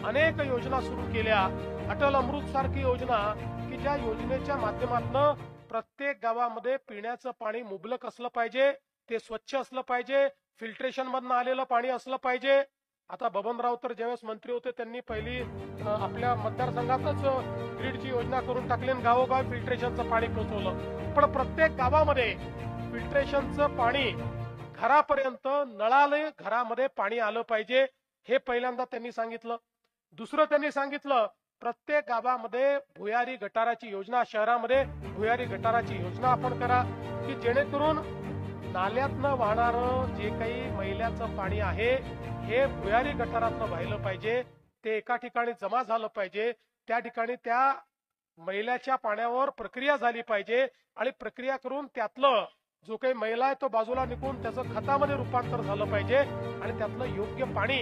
अनेक योजना सुरू केल्या. अटल अमृत सारखी योजना की ज्या योजनेच्या माध्यमातून प्रत्येक गावामध्ये पिण्याचं पाणी मुबलक असलं पाहिजे, ते स्वच्छ असलं पाहिजे, फिल्ट्रेशन मधनं आलेलं पाणी असलं पाहिजे. आता बबनराव तर ज्यावेळेस मंत्री होते त्यांनी पहिली आपल्या मतदारसंघातच ग्रीडची योजना करून टाकली आणि गावोगाव फिल्ट्रेशनचं पाणी पोहोचवलं. पण प्रत्येक गावामध्ये फिल्ट्रेशनचं पाणी घरापर्यंत, नळाले घरामध्ये पाणी आलं पाहिजे हे पहिल्यांदा त्यांनी सांगितलं. दुसरं त्यांनी सांगितलं प्रत्येक गावामध्ये भुयारी गटाराची योजना, शहरामध्ये भुयारी गटाराची योजना आपण करा की जेणेकरून नाल्यातनं वाहणारं जे काही मैल्याचं पाणी आहे हे भुयारी गटारातनं वाहिलं पाहिजे, ते एका ठिकाणी जमा झालं पाहिजे, त्या ठिकाणी त्या मैल्याच्या पाण्यावर प्रक्रिया झाली पाहिजे आणि प्रक्रिया करून त्यातलं जो काही मैला आहे तो बाजूला निघून त्याचं खतामध्ये रूपांतर झालं पाहिजे आणि त्यातलं योग्य पाणी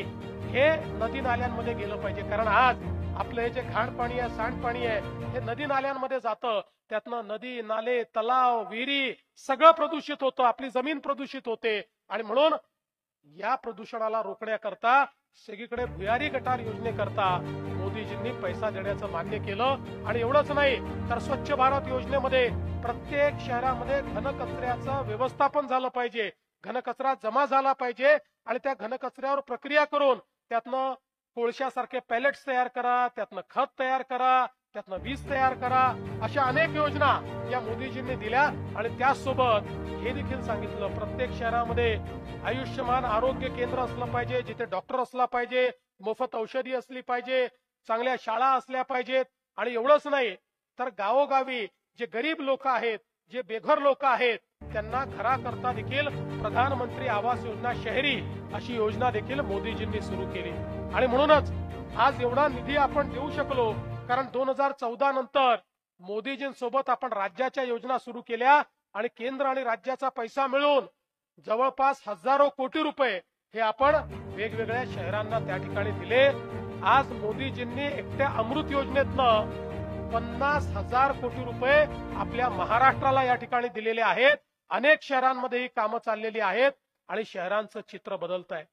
हे नदी नाल्यांमध्ये गेलं पाहिजे. कारण आज आपलं हे जे घाण पाणी आहे, सांडपाणी आहे, हे नदी नाल्यांमध्ये जातं. त्यातनं नदी नाले, तलाव, विहिरी सगळं प्रदूषित होतं, आपली जमीन प्रदूषित होते. आणि म्हणून या प्रदूषणाला रोखण्याकरता सगळीकडे भुयारी गटार योजनेकरता मोदीजींनी पैसा देण्याचं मान्य केलं. आणि एवढंच नाही तर स्वच्छ भारत योजनेमध्ये प्रत्येक शहरामध्ये घनकचऱ्याचं व्यवस्थापन झालं पाहिजे, घनकचरा जमा झाला पाहिजे आणि त्या घनकचऱ्यावर प्रक्रिया करून त्यातनं कोळशासारखे पॅलेट्स तयार करा, त्यातनं खत तयार करा, त्यातनं वीज तयार करा. अशा अनेक योजना या मोदीजींनी दिल्या. आणि त्याचसोबत हे देखील सांगितलं प्रत्येक शहरामध्ये आयुष्यमान आरोग्य केंद्र असलं पाहिजे, जिथे डॉक्टर असला पाहिजे, मोफत औषधी असली पाहिजे, चांगल्या शाळा असल्या पाहिजेत. आणि एवढंच नाही तर गावोगावी जे गरीब लोक आहेत, जे बेघर लोक आहेत, त्यांना घराकरता देखील प्रधानमंत्री आवास योजना शहरी अशी योजना देखील मोदीजींनी सुरू केली. आणि म्हणूनच आज एवढा निधी आपण देऊ शकलो कारण 2014 नंतर मोदीजींसोबत आपण राज्याच्या योजना सुरू केल्या आणि केंद्र आणि राज्याचा पैसा मिळून जवळपास हजारो कोटी रुपये हे आपण वेगवेगळ्या शहरांना त्या ठिकाणी दिले. आज मोदीजींनी एकट्या अमृत योजनेतनं 50,000 कोटी रुपये आपल्या महाराष्ट्राला या ठिकाणी दिलेले आहेत. अनेक शहरांमध्ये ही कामं चाललेली आहेत आणि शहरांचं चित्र बदलत आहे.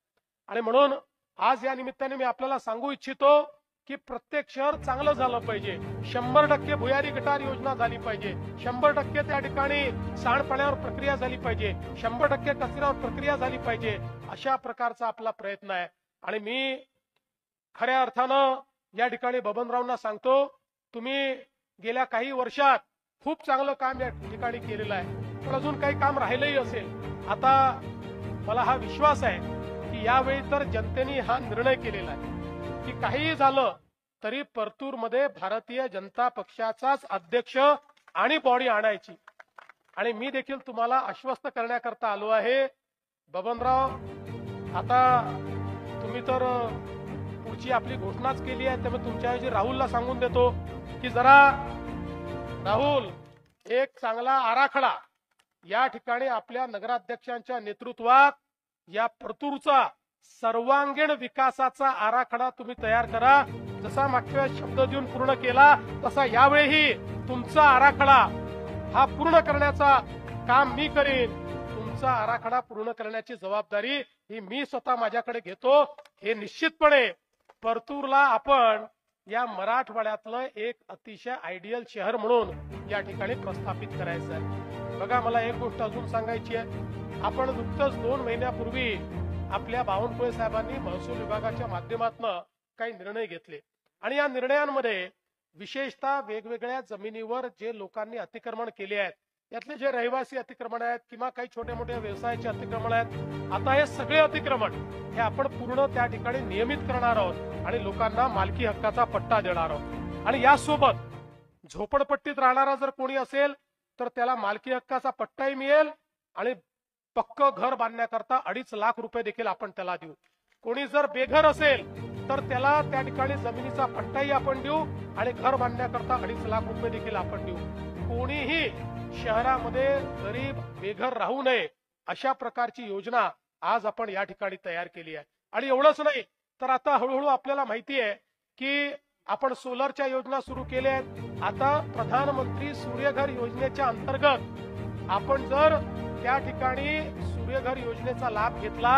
आणि म्हणून आज या निमित्ताने मी आपल्याला सांगू इच्छितो की प्रत्येक शहर चांगलं झालं पाहिजे. 100% भुयारी गटार योजना झाली पाहिजे, 100% त्या ठिकाणी सांडपाण्यावर प्रक्रिया झाली पाहिजे, 100% कचऱ्यावर प्रक्रिया झाली पाहिजे. अशा प्रकारचा आपला प्रयत्न आहे. आणि मी खऱ्या अर्थानं या ठिकाणी बबनरावांना सांगतो, तुम्ही गेल्या काही वर्षात खूप चांगलं काम या ठिकाणी केलेलं आहे, पण अजून काही काम राहिलंही असेल. आता मला हा विश्वास आहे की यावेळी तर जनतेने हा निर्णय केलेला आहे की काहीही झालं तरी परतूरमध्ये भारतीय जनता पक्षाचाच अध्यक्ष आणि बॉडी आणायची. आणि मी देखील तुम्हाला आश्वस्त करण्याकरता आलो आहे. बबनराव, आता तुम्ही तर पुढची आपली घोषणाच केली आहे, त्यामुळे तुमच्याऐवजी राहुलला सांगून देतो की जरा राहुल एक चांगला आराखडा या ठिकाणी आपल्या नगराध्यक्षांच्या नेतृत्वात या परतूरचा सर्वांगीण विकासाचा आराखडा तुम्ही तयार करा. जसा मागच्या शब्द देऊन पूर्ण केला तसा यावेळीही तुमचा आराखडा हा पूर्ण करण्याचा काम मी करीन. तुमचा आराखडा पूर्ण करण्याची जबाबदारी ही मी स्वतः माझ्याकडे घेतो. हे निश्चितपणे परतूरला आपण या मराठवाड्यातलं एक अतिशय आयडियल शहर म्हणून या ठिकाणी प्रस्थापित करायचं आहे. बघा, मला एक गोष्ट अजून सांगायची आहे. आपण नुकतंच 2 महिन्यापूर्वी आपल्या बावनकुळे साहेबांनी महसूल विभागाच्या माध्यमातून काही निर्णय घेतले आणि या निर्णयांमध्ये विशेषतः वेगवेगळ्या जमिनीवर जे लोकांनी अतिक्रमण केले आहेत, यातले जे रहिवासी अतिक्रमण आहेत किंवा काही छोटे मोठे व्यवसायाचे अतिक्रमण आहेत, आता हे सगळे अतिक्रमण हे आपण पूर्ण त्या ठिकाणी नियमित करणार आहोत आणि लोकांना मालकी हक्काचा पट्टा देणार आहोत. आणि यासोबत झोपडपट्टीत राहणारा जर कोणी असेल तर त्याला मालकी हक्काचा पट्टाही मिळेल आणि पक्क घर बांधण्याकरता 2.5 लाख रुपये देखील आपण त्याला देऊ. कोणी जर बेघर असेल तर त्याला त्या ठिकाणी जमिनीचा पट्टाही आपण देऊ आणि घर बांधण्याकरता 2.5 लाख रुपये देखील आपण देऊ. कोणीही शहरामध्ये गरीब बेघर राहू नये अशा प्रकारची योजना आज आपण या ठिकाणी तयार केली आहे. आणि एवढंच नाही तर आता हळूहळू आपल्याला माहिती आहे की आपण सोलरच्या योजना सुरू केल्या आहेत. आता प्रधानमंत्री सूर्यघर योजनेच्या अंतर्गत आपण जर त्या ठिकाणी सूर्यघर योजनेचा लाभ घेतला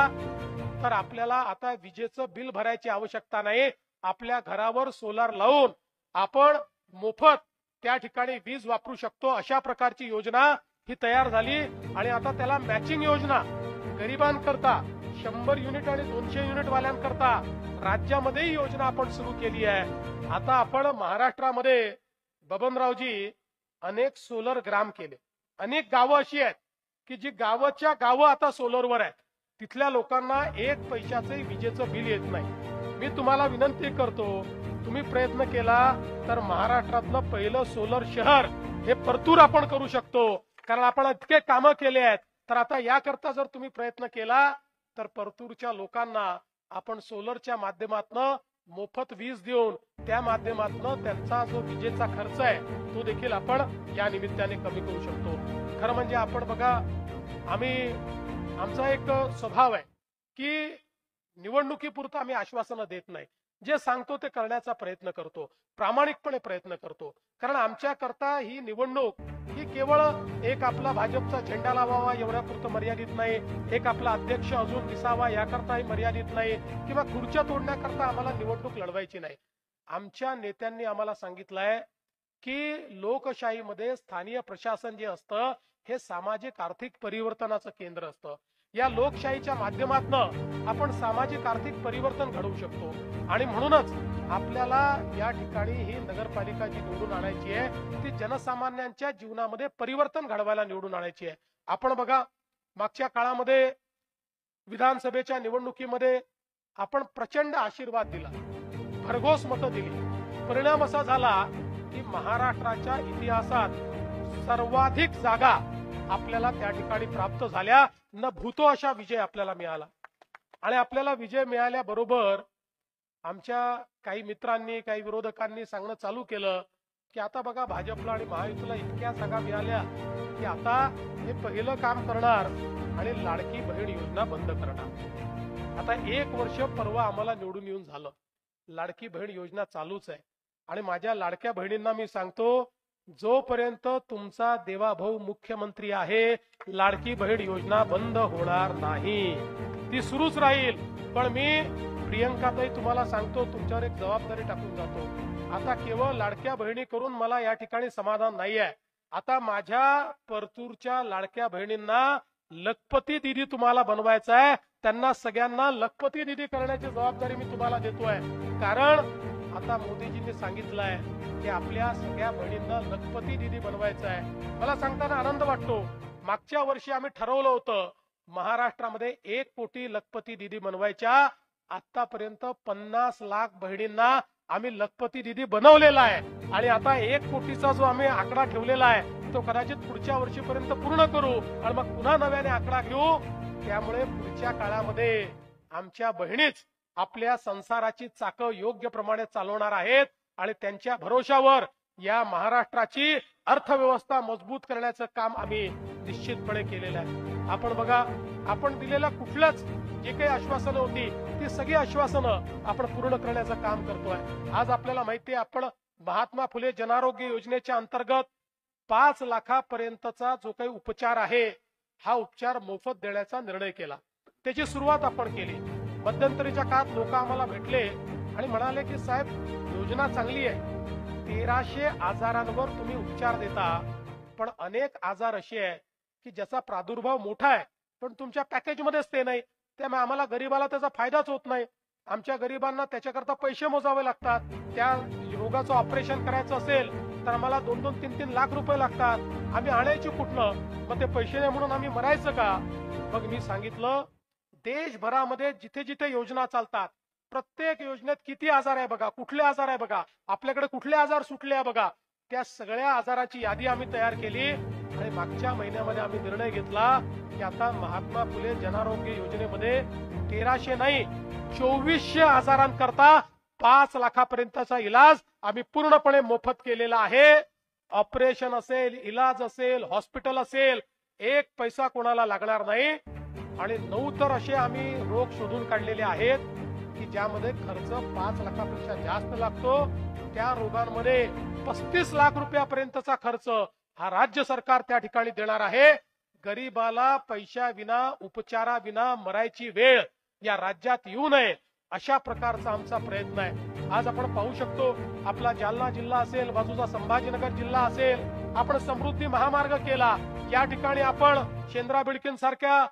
तर आपल्याला आता विजेचं बिल भरायची आवश्यकता नाही. आपल्या घरावर सोलार लावून आपण मोफत त्या ठिकाणी वीज वापरू शकतो. अशा प्रकारची योजना ही तयार झाली. आणि आता त्याला मॅचिंग योजना गरिबांकरता 100 युनिट आणि 200 युनिट वाल्यांकरता राज्यामध्येही योजना आपण सुरू केली आहे. आता आपण महाराष्ट्रामध्ये बबनरावजी अनेक सोलर ग्राम केले. अनेक गावं अशी आहेत की जी गावाच्या गावं आता सोलरवर आहेत. तिथल्या लोकांना 1 पैशाचे विजेचं बिल येत नाही. मी तुम्हाला विनंती करतो, तुम्ही प्रयत्न केला तर महाराष्ट्रातलं पहिलं सोलर शहर हे परतूर आपण करू शकतो. कारण आपण इतके कामं केले आहेत. तर आता याकरता जर तुम्ही प्रयत्न केला तर परतूरच्या लोकांना आपण सोलरच्या माध्यमातून मोफत वीज देऊन त्या माध्यमातून त्यांचा जो विजेचा खर्च आहे तो देखील आपण या निमित्ताने कमी करू शकतो. खरं म्हणजे आपण बघा, आमचा एक स्वभाव आहे की निवडणुकीपुरतं आम्ही आश्वासनं देत नाही, जे सांगतो ते करण्याचा प्रयत्न करतो, प्रामाणिकपणे प्रयत्न करतो. कारण आमच्या करता ही निवडणूक ही केवळ एक आपला भाजपचा झेंडा लावावा एवढ्यापुरतं मर्यादित नाही, एक आपला अध्यक्ष अजून दिसावा याकरताही मर्यादित नाही, किंवा खुर्च्या तोडण्याकरता आम्हाला निवडणूक लढवायची नाही. आमच्या नेत्यांनी आम्हाला सांगितलंय की लोकशाहीमध्ये स्थानिक प्रशासन जे असतं हे सामाजिक आर्थिक परिवर्तनाचं केंद्र असतं. या लोकशाहीच्या माध्यमातून आपण सामाजिक आर्थिक परिवर्तन घडवू शकतो. आणि म्हणूनच आपल्याला या ठिकाणी ही नगरपालिका जी निवडून आणायची आहे ती जनसामान्यांच्या जीवनामध्ये परिवर्तन घडवायला निवडून आणायची आहे. आपण बघा, मागच्या काळामध्ये विधानसभेच्या निवडणुकीमध्ये आपण प्रचंड आशीर्वाद दिला, भरघोस मतं दिली. परिणाम असा झाला की महाराष्ट्राच्या इतिहासात सर्वाधिक जागा आपल्याला त्या ठिकाणी प्राप्त झाल्या. न भूतो अशा विजय आपल्याला मिळाला. आणि आपल्याला विजय मिळाल्याबरोबर आमच्या काही मित्रांनी, काही विरोधकांनी सांगणं चालू केलं की आता बघा भाजपला आणि महायुतीला इतक्या जागा मिळाल्या की आता हे पहिलं काम करणार आणि लाडकी बहीण योजना बंद करणार. आता 1 वर्ष परवा आम्हाला निवडून येऊन झालं, लाडकी बहीण योजना चालूच आहे. आणि माझ्या लाडक्या बहिणींना मी सांगतो, जोपर्यंत तुमचा देवाभाऊ मुख्यमंत्री आहे लाडकी बहीण योजना बंद होणार नाही, ती सुरूच राहील. पण मी प्रियंकाताई तुम्हाला सांगतो, तुमच्यावर एक जबाबदारी टाकून जातो. आता केवळ लाडक्या बहिणी करून मला या ठिकाणी समाधान नाहीये. आता माझ्या परतूरच्या लाडक्या बहिणींना लखपती दिदी तुम्हाला बनवायचं आहे. त्यांना सगळ्यांना लखपती दिदी करण्याची जबाबदारी मी तुम्हाला देतोय. कारण आता मोदीजींनी सांगितलंय की आपल्या सगळ्या बहिणींना लखपती दिदी बनवायचं आहे. मला सांगताना आनंद वाटतो, मागच्या वर्षी आम्ही ठरवलं होतं महाराष्ट्रामध्ये 1 कोटी लखपती दिदी बनवायच्या. आतापर्यंत 50 लाख बहिणींना आम्ही लखपती दिदी बनवलेला आहे. आणि आता 1 कोटीचा जो आम्ही आकडा ठेवलेला आहे तो कदाचित पुढच्या वर्षीपर्यंत पूर्ण करू आणि मग पुन्हा नव्याने आकडा घेऊ. त्यामुळे पुढच्या काळामध्ये आमच्या बहिणीच आपल्या संसाराची चाकं योग्य प्रमाणे चालवणार आहेत आणि त्यांच्या भरोशावर या महाराष्ट्राची अर्थव्यवस्था मजबूत करण्याचं काम आम्ही निश्चितपणे केलेलं आहे. आपण बघा, आपण दिलेल्या कुठल्याच जे काही आश्वासनं होती ती सगळी आश्वासनं आपण पूर्ण करण्याचं काम करतोय. आज आपल्याला माहिती आहे, आपण महात्मा फुले जनारोग्य योजनेच्या अंतर्गत 5 लाखापर्यंतचा जो काही उपचार आहे हा उपचार मोफत देण्याचा निर्णय केला. त्याची सुरुवात आपण केली. मध्यंतरीच्या काळात लोक आम्हाला भेटले आणि म्हणाले की साहेब योजना चांगली आहे, 1300 आजारांवर तुम्ही उपचार देता, पण अनेक आजार असे आहे की ज्याचा प्रादुर्भाव मोठा आहे पण तुमच्या पॅकेजमध्येच ते नाही, त्यामुळे आम्हाला गरीबाला त्याचा फायदाच होत नाही. आमच्या गरिबांना त्याच्याकरता पैसे मोजावे लागतात. त्या रोगाचं ऑपरेशन करायचं असेल तर आम्हाला 2-2, 3-3 लाख रुपये लागतात. आम्ही आणायची कुठनं? मग ते पैसे नाही म्हणून आम्ही मरायचं का? मग मी सांगितलं, देशभरामध्ये जिथे जिथे योजना चालतात प्रत्येक योजनेत किती आजार आहे बघा, कुठले आजार आहे बघा, आपल्याकडे कुठले आजार सुटले आहे बघा, त्या सगळ्या आजाराची यादी आम्ही तयार केली. आणि मागच्या महिन्यामध्ये आम्ही निर्णय घेतला की आता महात्मा फुले जनारोग्य योजनेमध्ये 1300 नाही 2400 आजारांकरता 5 लाखापर्यंतचा इलाज आम्ही पूर्णपणे मोफत केलेला आहे. ऑपरेशन असेल, इलाज असेल, हॉस्पिटल असेल, 1 पैसा कोणाला लागणार नाही. आणि 9 तर असे आम्ही रोग शोधून काढलेले आहेत की ज्यामध्ये खर्च 5 लाखापेक्षा जास्त लागतो. त्या रोगांमध्ये 35 लाख रुपयापर्यंतचा खर्च हा राज्य सरकार त्या ठिकाणी देणार आहे. गरीबाला पैशाविना, उपचाराविना मरायची वेळ या राज्यात येऊ नये अशा प्रकारचा आमचा प्रयत्न आहे. आज आपण पाहू शकतो, आपला जालना जिल्हा असेल, बाजूचा संभाजीनगर जिल्हा असेल, आपण समृद्धी महामार्ग केला. या ठिकाणी आपण शेंद्रा बिडकींसारख्या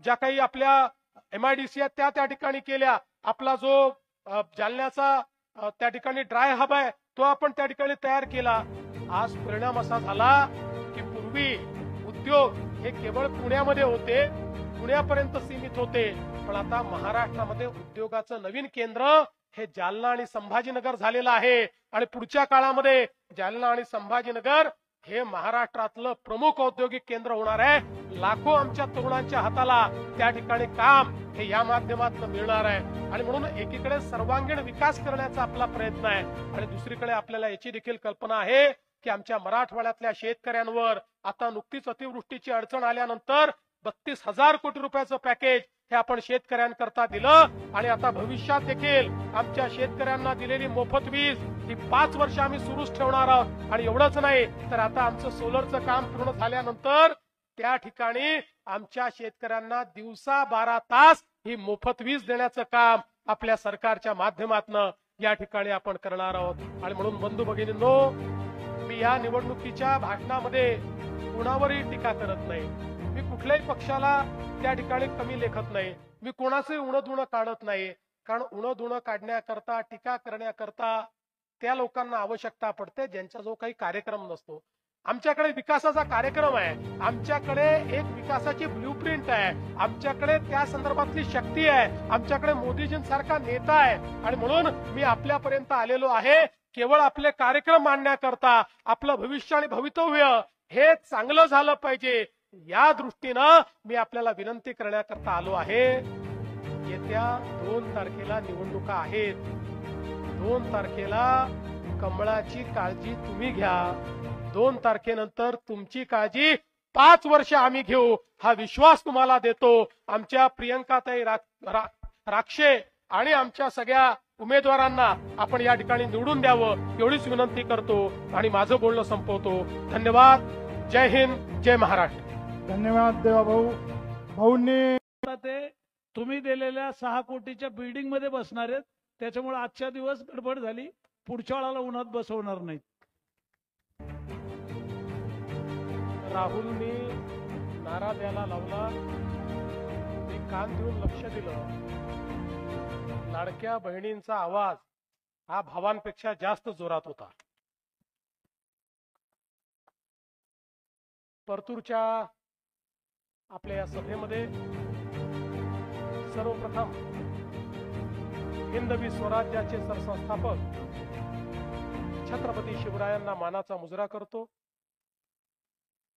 ज्या काही आपल्या MIDC आहेत त्या ठिकाणी केल्या. आपला जो जालन्याचा त्या ठिकाणी ड्राय हब आहे तो आपण त्या ठिकाणी तयार केला. आज परिणाम असा झाला की पूर्वी उद्योग हे केवळ पुण्यामध्ये होते, पुण्यापर्यंत सीमित होते, पण आता महाराष्ट्रामध्ये उद्योगाचं नवीन केंद्र हे जालना आणि संभाजीनगर झालेलं आहे. आणि पुढच्या काळामध्ये जालना आणि संभाजीनगर हे महाराष्ट्रातलं प्रमुख औद्योगिक केंद्र होणार आहे. लाखो आमच्या तरुणांच्या हाताला त्या ठिकाणी काम हे या माध्यमातून मिळणार आहे. आणि म्हणून एकीकडे सर्वांगीण विकास करण्याचा आपला प्रयत्न आहे आणि दुसरीकडे आपल्याला याची देखील कल्पना आहे की आमच्या मराठवाड्यातल्या शेतकऱ्यांवर आता नुकतीच अतिवृष्टीची अडचण आल्यानंतर 32,000 कोटी रुपयाचं पॅकेज हे आपण शेतकऱ्यांकरता दिलं आणि आता भविष्यात देखील आमच्या शेतकऱ्यांना दिलेली मोफत वीज ही 5 वर्ष आम्ही सुरूच ठेवणार आहोत. आणि एवढंच नाही तर आता आमचं सोलरचं काम पूर्ण झाल्यानंतर त्या ठिकाणी आमच्या शेतकऱ्यांना दिवसा 12 तास ही मोफत वीज देण्याचं काम आपल्या सरकारच्या माध्यमातून या ठिकाणी आपण करणार आहोत. आणि म्हणून बंधू भगिनींनो, मी या निवडणुकीच्या भाषणामध्ये कुणावरही टीका करत नाही. मी कुठल्याही पक्षाला त्या ठिकाणी कमी लेखत नाही. मी कोणाचंही उणं काढत नाही. कारण उणं काढण्याकरता, टीका करण्याकरता त्या लोकांना आवश्यकता पडते ज्यांचा जो काही कार्यक्रम नसतो. आमच्याकडे विकासाचा कार्यक्रम आहे, आमच्याकडे एक विकासाची ब्ल्यूप्रिंट आहे, आमच्याकडे त्या संदर्भातली शक्ती आहे, आमच्याकडे मोदीजींसारखा नेता आहे. आणि म्हणून मी आपल्यापर्यंत आलेलो आहे केवळ आपले कार्यक्रम मांडण्याकरता. आपलं भविष्य आणि भवितव्य हे चांगलं झालं पाहिजे या दृष्टीनं मी आपल्याला विनंती करण्याकरता आलो आहे. येत्या 2 तारखेला निवडणुका आहेत. 2 तारखेला कमळाची काळजी तुम्ही घ्या. 2 तारखेनंतर तुमची काळजी 5 वर्ष आम्ही घेऊ हा विश्वास तुम्हाला देतो. आमच्या प्रियंकाताई राक्षे आणि आमच्या सगळ्या उमेदवारांना आपण या ठिकाणी निवडून द्यावं एवढीच विनंती करतो आणि माझं बोलणं संपवतो. धन्यवाद. जय हिंद, जय महाराष्ट्र. धन्यवाद देवाभाऊ. भाऊंनी आता ते तुम्ही दिलेल्या 6 कोटीच्या बिल्डिंग मध्ये बसणार आहेत. त्याच्यामुळे आजच्या दिवस गडबड झाली. पुढच्या वेळाला उन्हात बसवणार नाहीत. राहुलनी नारा द्यायला लावला, मी कान देऊन लक्ष दिलं. लाडक्या बहिणींचा आवाज हा भावांपेक्षा जास्त जोरात होता. परतूरच्या आपल्या या सभेमध्ये सर्वप्रथम हिंदवी स्वराज्याचे सरसंस्थापक छत्रपती शिवरायांना मानाचा मुजरा करतो.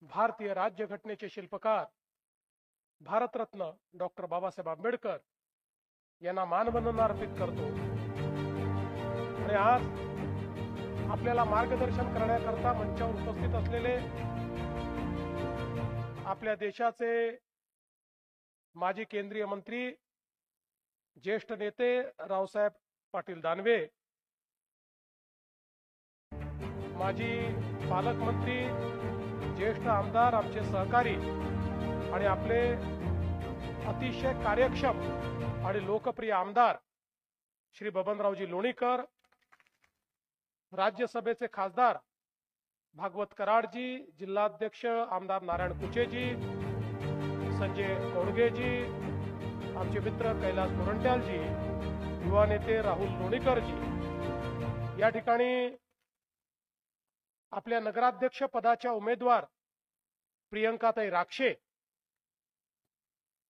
भारतीय राज्यघटनेचे शिल्पकार भारतरत्न डॉक्टर बाबासाहेब आंबेडकर यांना मानवंदना अर्पित करतो. आणि आज आपल्याला मार्गदर्शन करण्याकरता मंचावर उपस्थित असलेले आपल्या देशाचे माजी केंद्रीय मंत्री, ज्येष्ठ नेते रावसाहेब पाटील दानवे, माजी पालकमंत्री, ज्येष्ठ आमदार, आमचे सहकारी आणि आपले अतिशय कार्यक्षम आणि लोकप्रिय आमदार श्री बबनरावजी लोणीकर, राज्यसभेचे खासदार भागवत कराडजी, जिल्हाध्यक्ष आमदार नारायण कुचेजी, संजय कोडगेजी, आमचे मित्र कैलास गोरंट्यालजी, युवा नेते राहुल लोणीकरजी, या ठिकाणी आपल्या नगराध्यक्ष पदाच्या उमेदवार प्रियंकाताई राक्षे,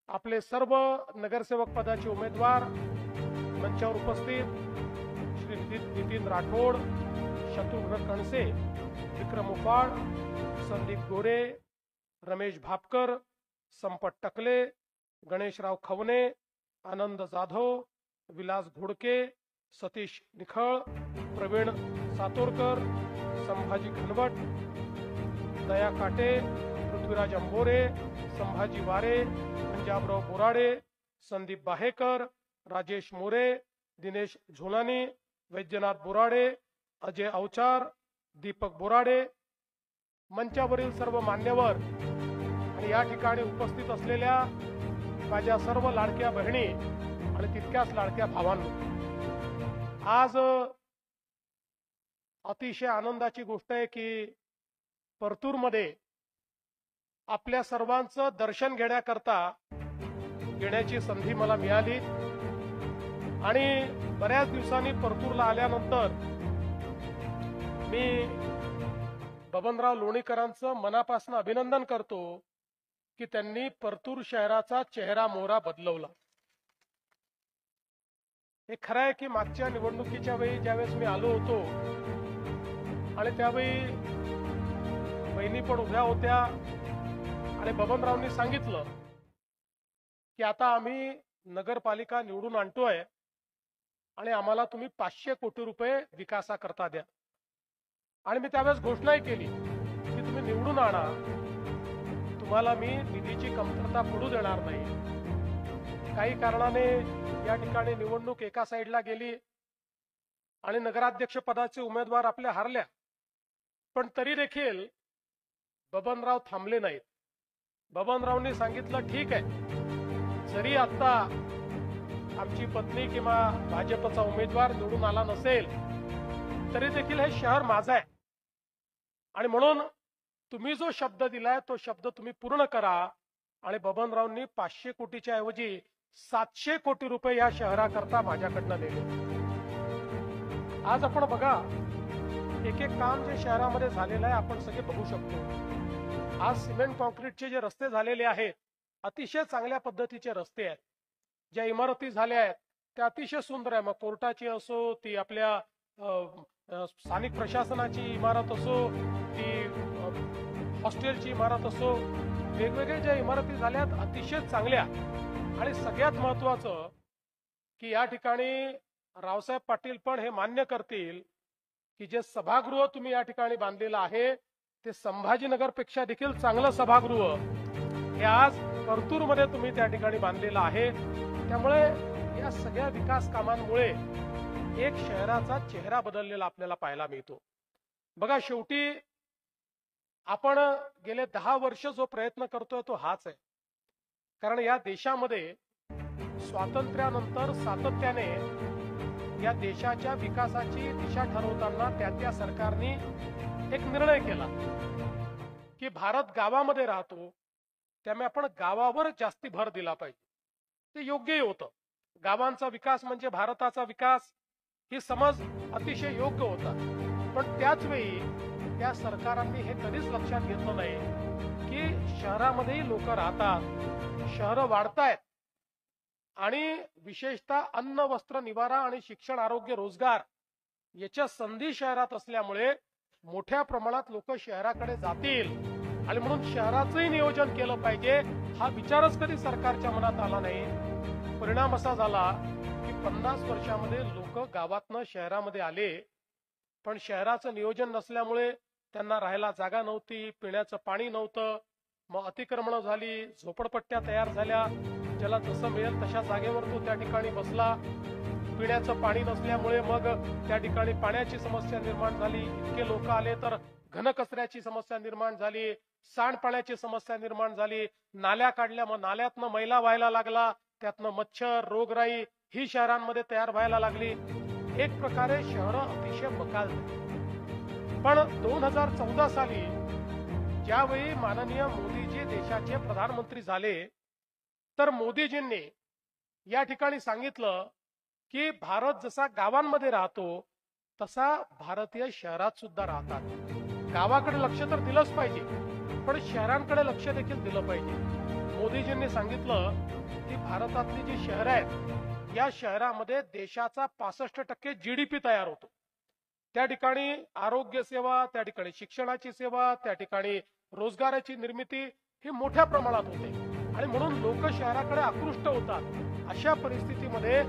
आपले सर्व नगरसेवक पदाचे उमेदवार मंचावर उपस्थित श्री नितीन राठोड, शत्रुघ्न कणसे, विक्रम उपाळ, संदीप गोरे, रमेश भापकर, संपत टकले, गणेशराव खवणे, आनंद जाधव, विलास घोडके, सतीश निखळ, प्रवीण सातोरकर, संभाजी घनवट, दया काटे, पृथ्वीराज अंबोरे, संभाजी वारे, पंजाबराव बोराडे, संदीप बाहेकर, राजेश मोरे, दिनेश झोलानी, वैद्यनाथ बोराडे, अजय अवचार, दीपक बोराडे, मंचावरील सर्व मान्यवर आणि या ठिकाणी उपस्थित असलेल्या माझ्या सर्व लाडक्या बहिणी आणि तितक्याच लाडक्या भावांनो, आज अतिशय आनंदाची गोष्ट आहे की परतूरमध्ये आपल्या सर्वांचं दर्शन घेण्याकरता येण्याची संधी मला मिळाली. आणि बऱ्याच दिवसांनी परतूरला आल्यानंतर मी बबनराव लोणीकरांचं मनापासून अभिनंदन करतो की त्यांनी परतूर शहराचा चेहरा मोहरा बदलवला. हे खरं आहे की मागच्या निवडणुकीच्या वेळी ज्यावेळेस मी आलो होतो आणि त्यावेळी बहिणी पण उभ्या होत्या आणि बबनरावनी सांगितलं की आता आम्ही नगरपालिका निवडून आणतोय आणि आम्हाला तुम्ही 500 कोटी रुपये विकासाकरता द्या. आणि मी त्यावेळेस घोषणाही केली की तुम्ही निवडून आणा, तुम्हाला मी निधीची कमतरता पडू देणार नाही. काही कारणाने या ठिकाणी निवडणूक एका साईडला गेली आणि नगराध्यक्ष पदाचे उमेदवार आपल्या हारल्या, पण तरी देखील बबनराव थांबले नाहीत. बबनरावनी सांगितलं ठीक आहे, जरी आता आमची पत्नी किंवा भाजपचा उमेदवार निवडून आला नसेल तरी देखील हे शहर माझं आहे आणि म्हणून तुम्ही जो शब्द दिलाय तो शब्द तुम्ही पूर्ण करा. आणि बबनरावनी 500 कोटीच्या ऐवजी 700 कोटी रुपये या शहराकरता माझ्याकडनं दिले. आज आपण बघा, एक एक काम जे शहरामध्ये झालेलं आहे आपण सगळे बघू शकतो. आज सिमेंट कॉन्क्रीटचे जे रस्ते झालेले आहेत, अतिशय चांगल्या पद्धतीचे रस्ते आहेत. ज्या इमारती झाल्या आहेत त्या अतिशय सुंदर आहे. मग कोर्टाची असो, ती आपल्या स्थानिक प्रशासनाची इमारत असो, ती हॉस्टेलची इमारत असो, वेगवेगळ्या ज्या इमारती झाल्यात अतिशय चांगल्या. आणि सगळ्यात महत्वाचं की या ठिकाणी रावसाहेब पाटील पण हे मान्य करतील की जे सभागृह तुम्ही या ठिकाणी बांधलेलं आहे ते संभाजीनगर पेक्षा देखील चांगलं सभागृह हे आज परतूरमध्ये तुम्ही त्या ठिकाणी बांधलेलं आहे. त्यामुळे या सगळ्या विकास कामांमुळे एक शहराचा चेहरा बदललेला आपल्याला पाहायला मिळतो. बघा, शेवटी आपण गेले 10 वर्ष जो प्रयत्न करतोय तो हाच आहे. कारण या देशामध्ये स्वातंत्र्यानंतर सातत्याने या देशाच्या विकासाची दिशा ठरवताना त्या सरकारने एक निर्णय केला की भारत गावामध्ये राहतो, त्यामुळे आपण गावावर जास्ती भर दिला पाहिजे. ते योग्यही होतं. गावांचा विकास म्हणजे भारताचा विकास ही समज अतिशय योग्य होता. पण त्याच वेळी त्या सरकारांनी हे कधीच लक्षात घेतलं नाही की शहरामध्येही लोक राहतात, शहरं वाढतायत आणि विशेषतः अन्न, वस्त्र, निवारा आणि शिक्षण, आरोग्य, रोजगार याच्या संधी शहरात असल्यामुळे मोठ्या प्रमाणात लोक शहराकडे जातील आणि म्हणून शहराचंही नियोजन केलं पाहिजे हा विचारच कधी सरकारच्या मनात आला नाही. परिणाम असा झाला की 50 वर्षामध्ये लोक गावातनं शहरामध्ये आले, पण शहराचं नियोजन नसल्यामुळे त्यांना राहायला जागा नव्हती, पिण्याचं पाणी नव्हतं, मग अतिक्रमणं झाली, झोपडपट्ट्या तयार झाल्या, ज्याला जसं मिळेल तशा जागेवर तो त्या ठिकाणी बसला. पिण्याचं पाणी नसल्यामुळे मग त्या ठिकाणी पाण्याची समस्या निर्माण झाली. इतके लोक आले तर घनकचऱ्याची समस्या निर्माण झाली, सांडपाण्याची समस्या निर्माण झाली. नाल्या काढल्या, मग नाल्यातनं मैला व्हायला लागला, त्यातनं मच्छर, रोगराई ही शहरांमध्ये तयार व्हायला लागली. एक प्रकारे शहरं अतिशय बकाल झाली. पण 2014 साली ज्यावेळी माननीय मोदीजी देशाचे प्रधानमंत्री झाले तर मोदीजींनी या ठिकाणी सांगितलं की भारत जसा गावांमध्ये राहतो तसा भारतीय शहरात सुद्धा राहतात. गावाकडे लक्ष तर दिलंच पाहिजे, पण शहरांकडे लक्ष देखील दिलं पाहिजे. मोदीजींनी सांगितलं की भारतातली जी शहरं आहेत या शहरामध्ये देशाचा 65% GDP तयार होतो. त्या ठिकाणी आरोग्य सेवा, त्या ठिकाणी शिक्षणाची सेवा, त्या ठिकाणी रोजगाराची निर्मिती ही मोठ्या प्रमाणात होते आणि म्हणून लोक शहराकडे आकृष्ट होतात. अशा परिस्थितीमध्ये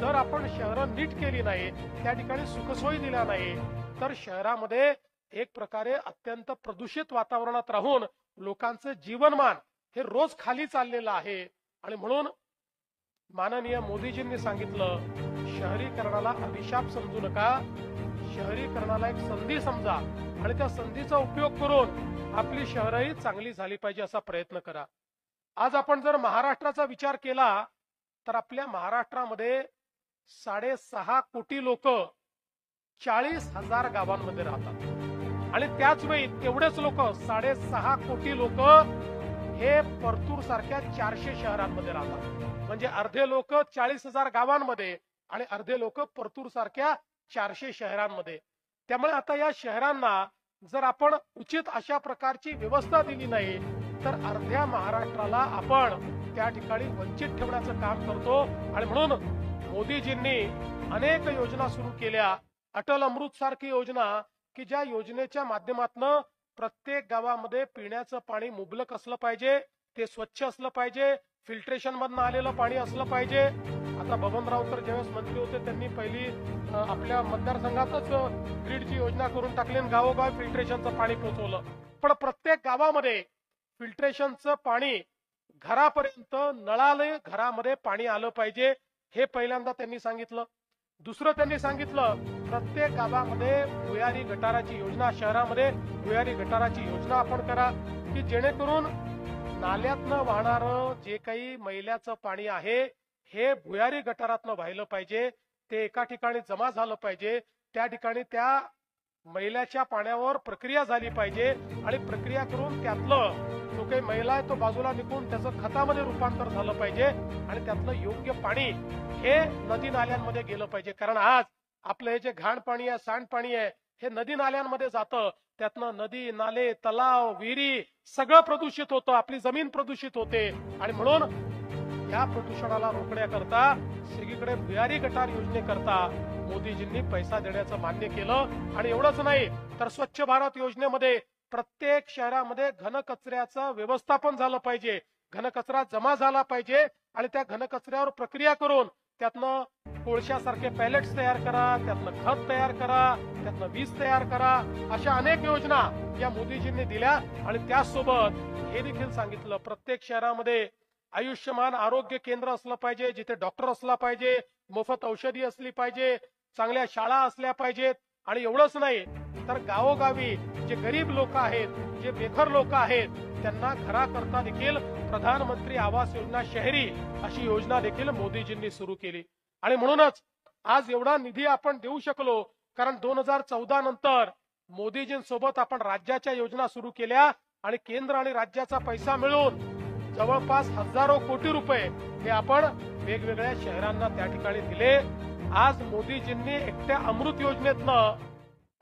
जर आपण शहरं नीट केली नाही, त्या ठिकाणी सुखसोयी दिल्या नाही, तर शहरामध्ये एक प्रकारे अत्यंत प्रदूषित वातावरणात राहून लोकांचं जीवनमान हे रोज खाली चाललेलं आहे. आणि म्हणून माननीय मोदीजींनी सांगितलं, शहरीकरणाला अभिशाप समजू नका, शहरीकरणाला एक संधी समजा आणि त्या संधीचा उपयोग करून आपली शहरही चांगली झाली पाहिजे असा प्रयत्न करा. आज आपण जर महाराष्ट्राचा विचार केला तर आपल्या महाराष्ट्रामध्ये 6.5 कोटी लोक 40,000 गावांमध्ये राहतात आणि त्याच वेळी तेवढेच लोक 6.5 कोटी लोक हे परतूर सारख्या 400 शहरांमध्ये राहतात. म्हणजे अर्धे लोक 40,000 गावांमध्ये आणि अर्धे लोक परतूर सारख्या 400 शहरांमध्ये. त्यामुळे आता या शहरांना जर आपण उचित अशा प्रकारची व्यवस्था दिली नाही तर अर्ध्या महाराष्ट्राला आपण त्या ठिकाणी वंचित ठेवण्याचं काम करतो. आणि म्हणून मोदीजींनी अनेक योजना सुरू केल्या. अटल अमृत सारखी योजना की ज्या योजनेच्या माध्यमातून प्रत्येक गावामध्ये पिण्याचं पाणी मुबलक असलं पाहिजे, ते स्वच्छ असलं पाहिजे, फिल्ट्रेशन मधनं आलेलं पाणी असलं पाहिजे. आता बबनराव तर ज्यावेळेस मंत्री होते त्यांनी पहिली आपल्या मतदारसंघातच ग्रीडची योजना करून टाकली आणि गावोगाव फिल्ट्रेशनचं पाणी पोहोचवलं. पण प्रत्येक गावामध्ये फिल्ट्रेशनचं पाणी घरापर्यंत नळाले घरामध्ये पाणी आलं पाहिजे, हे पहिल्यांदा त्यांनी सांगितलं. दुसरं त्यांनी सांगितलं प्रत्येक गावामध्ये भुयारी गटाराची योजना, शहरामध्ये भुयारी गटाराची योजना आपण करा, की जेणेकरून नाल्यातनं वाहणारं जे काही मैल्याचं पाणी आहे हे भुयारी गटारातनं वाहिलं पाहिजे, ते एका ठिकाणी जमा झालं पाहिजे, त्या ठिकाणी त्या मैल्याच्या पाण्यावर प्रक्रिया झाली पाहिजे आणि प्रक्रिया करून त्यातलं जो काही मैला आहे तो बाजूला निघून त्याचं खतामध्ये रूपांतर झालं पाहिजे आणि त्यातलं योग्य पाणी हे नदी नाल्यांमध्ये गेलं पाहिजे. कारण आज आपलं हे जे घाण पाणी आहे, सांडपाणी आहे, हे नदी नाल्यांमध्ये जातं, त्यातनं नदी नाले तलाव विहिरी सगळं प्रदूषित होतं, आपली जमीन प्रदूषित होते. आणि म्हणून या प्रदूषणाला रोखण्याकरता सगळीकडे भुयारी गटार योजनेकरता मोदीजींनी पैसा देण्याचं मान्य केलं. आणि एवढंच नाही तर स्वच्छ भारत योजनेमध्ये प्रत्येक शहरामध्ये घनकचऱ्याचं व्यवस्थापन झालं पाहिजे, घनकचरा जमा झाला पाहिजे आणि त्या घनकचऱ्यावर प्रक्रिया करून त्यातनं कोळशासारखे पॅलेट्स तयार करा, त्यातनं खत तयार करा, त्यातनं वीज तयार करा. अशा अनेक योजना या मोदीजींनी दिल्या. आणि त्याचसोबत हे देखील सांगितलं प्रत्येक शहरामध्ये आयुष्यमान आरोग्य केंद्र असलं पाहिजे, जिथे डॉक्टर असला पाहिजे, मोफत औषधी असली पाहिजे, चांगल्या शाळा असल्या पाहिजेत. आणि एवढंच नाही तर गावोगावी जे गरीब लोक आहेत, जे बेघर लोक आहेत, त्यांना घराकरता देखील प्रधानमंत्री आवास योजना शहरी अशी योजना देखील मोदीजींनी सुरू केली. आणि म्हणूनच आज एवढा निधी आपण देऊ शकलो कारण 2014 नंतर मोदीजींसोबत आपण राज्याच्या योजना सुरू केल्या आणि केंद्र आणि राज्याचा पैसा मिळून जवळपास हजारो कोटी रुपये हे आपण वेगवेगळ्या शहरांना त्या ठिकाणी दिले. आज मोदीजींनी एकट्या अमृत योजनेतनं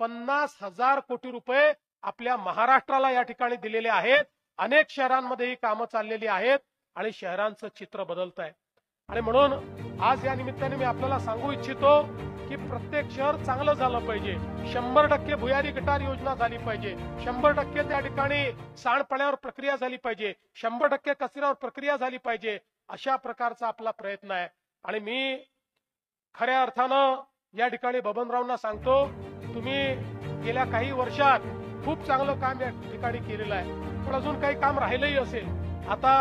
50,000 कोटी रुपये आपल्या महाराष्ट्राला या ठिकाणी दिलेले आहेत. अनेक शहरांमध्ये ही कामं चाललेली आहेत आणि शहरांचं चित्र बदलत आहे. आणि म्हणून आज या निमित्ताने मी आपल्याला सांगू इच्छितो की प्रत्येक शहर चांगलं झालं पाहिजे. 100% भुयारी गटार योजना झाली पाहिजे, 100% त्या ठिकाणी सांडपाण्यावर प्रक्रिया झाली पाहिजे, 100% कचऱ्यावर प्रक्रिया झाली पाहिजे. अशा प्रकारचा आपला प्रयत्न आहे. आणि मी खऱ्या अर्थानं या ठिकाणी बबनरावांना सांगतो, तुम्ही गेल्या काही वर्षात खूप चांगलं काम या ठिकाणी केलेलं आहे, पण अजून काही काम राहिलंही असेल. आता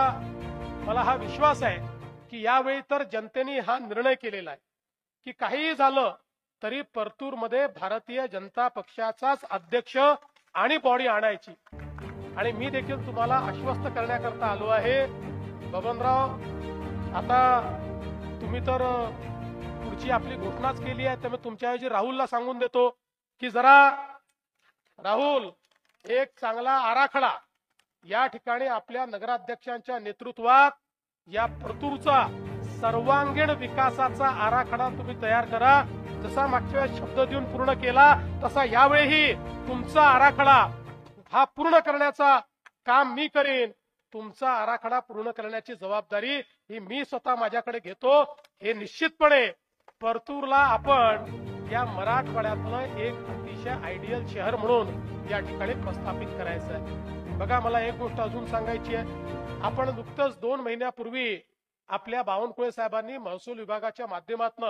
मला हा विश्वास आहे की यावेळी तर जनतेने हा निर्णय केलेला आहे की काहीही झालं तरी परतूरमध्ये भारतीय जनता पक्षाचाच अध्यक्ष आणि बॉडी आणायची. आणि मी देखील तुम्हाला आश्वस्त करण्याकरता आलो आहे. बबनराव, आता तुम्ही तर पुढची आपली घोषणाच केली आहे, त्यामुळे तुमच्याऐवजी राहुलला सांगून देतो की जरा राहुल एक चांगला आराखडा या ठिकाणी आपल्या नगराध्यक्षांच्या नेतृत्वात या परतूरचा सर्वांगीण विकासाचा आराखडा तुम्ही तयार करा. जसा मागच्या वेळेस शब्द देऊन पूर्ण केला तसा यावेळीही तुमचा आराखडा हा पूर्ण करण्याचा काम मी करेन. तुमचा आराखडा पूर्ण करण्याची जबाबदारी ही मी स्वतः माझ्याकडे घेतो. हे निश्चितपणे परतूरला आपण या मराठवाड्यातलं एक अतिशय आयडियल शहर म्हणून या ठिकाणी प्रस्थापित करायचं आहे. बघा, मला एक गोष्ट अजून सांगायची आहे. आपण नुकतंच 2 महिन्यापूर्वी आपल्या बावनकुळे साहेबांनी महसूल विभागाच्या माध्यमातून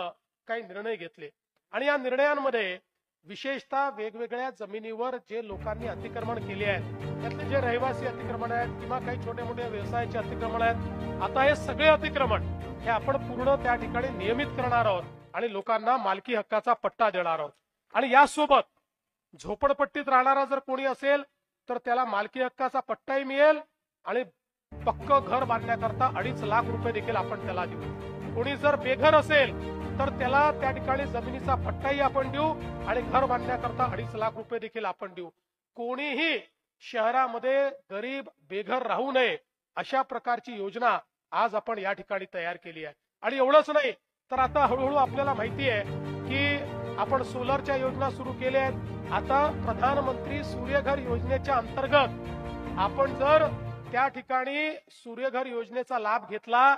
काही निर्णय घेतले आणि या निर्णयांमध्ये विशेषतः वेगवेगळ्या जमिनीवर जे लोकांनी अतिक्रमण केले आहेत, त्यातले जे रहिवासी अतिक्रमण आहेत किंवा काही छोटे मोठे व्यवसायाचे अतिक्रमण आहेत, आता हे सगळे अतिक्रमण हे आपण पूर्ण त्या ठिकाणी नियमित करणार आहोत आणि लोकांना मालकी हक्काचा पट्टा देणार आहोत. आणि यासोबत झोपडपट्टीत राहणारा जर कोणी असेल तर त्याला मालकी हक्काचा पट्टाही मिळेल आणि पक्क घर बांधण्याकरता 2.5 लाख रुपये देखील आपण त्याला देऊ. कोणी जर बेघर असेल तर त्याला त्या ठिकाणी जमिनीचा पट्टाही आपण देऊ आणि घर बांधण्याकरता 2.5 लाख रुपये देखील आपण देऊ. कोणीही शहरामध्ये गरीब बेघर राहू नये अशा प्रकारची योजना आज आपण या ठिकाणी तयार केली आहे. आणि एवढंच नाही तर आता हळूहळू आपल्याला माहिती आहे की आपण सोलरच्या योजना सुरू केल्या आहेत. आता प्रधानमंत्री सूर्यघर योजनेच्या अंतर्गत आपण जर त्या ठिकाणी सूर्यघर योजनेचा लाभ घेतला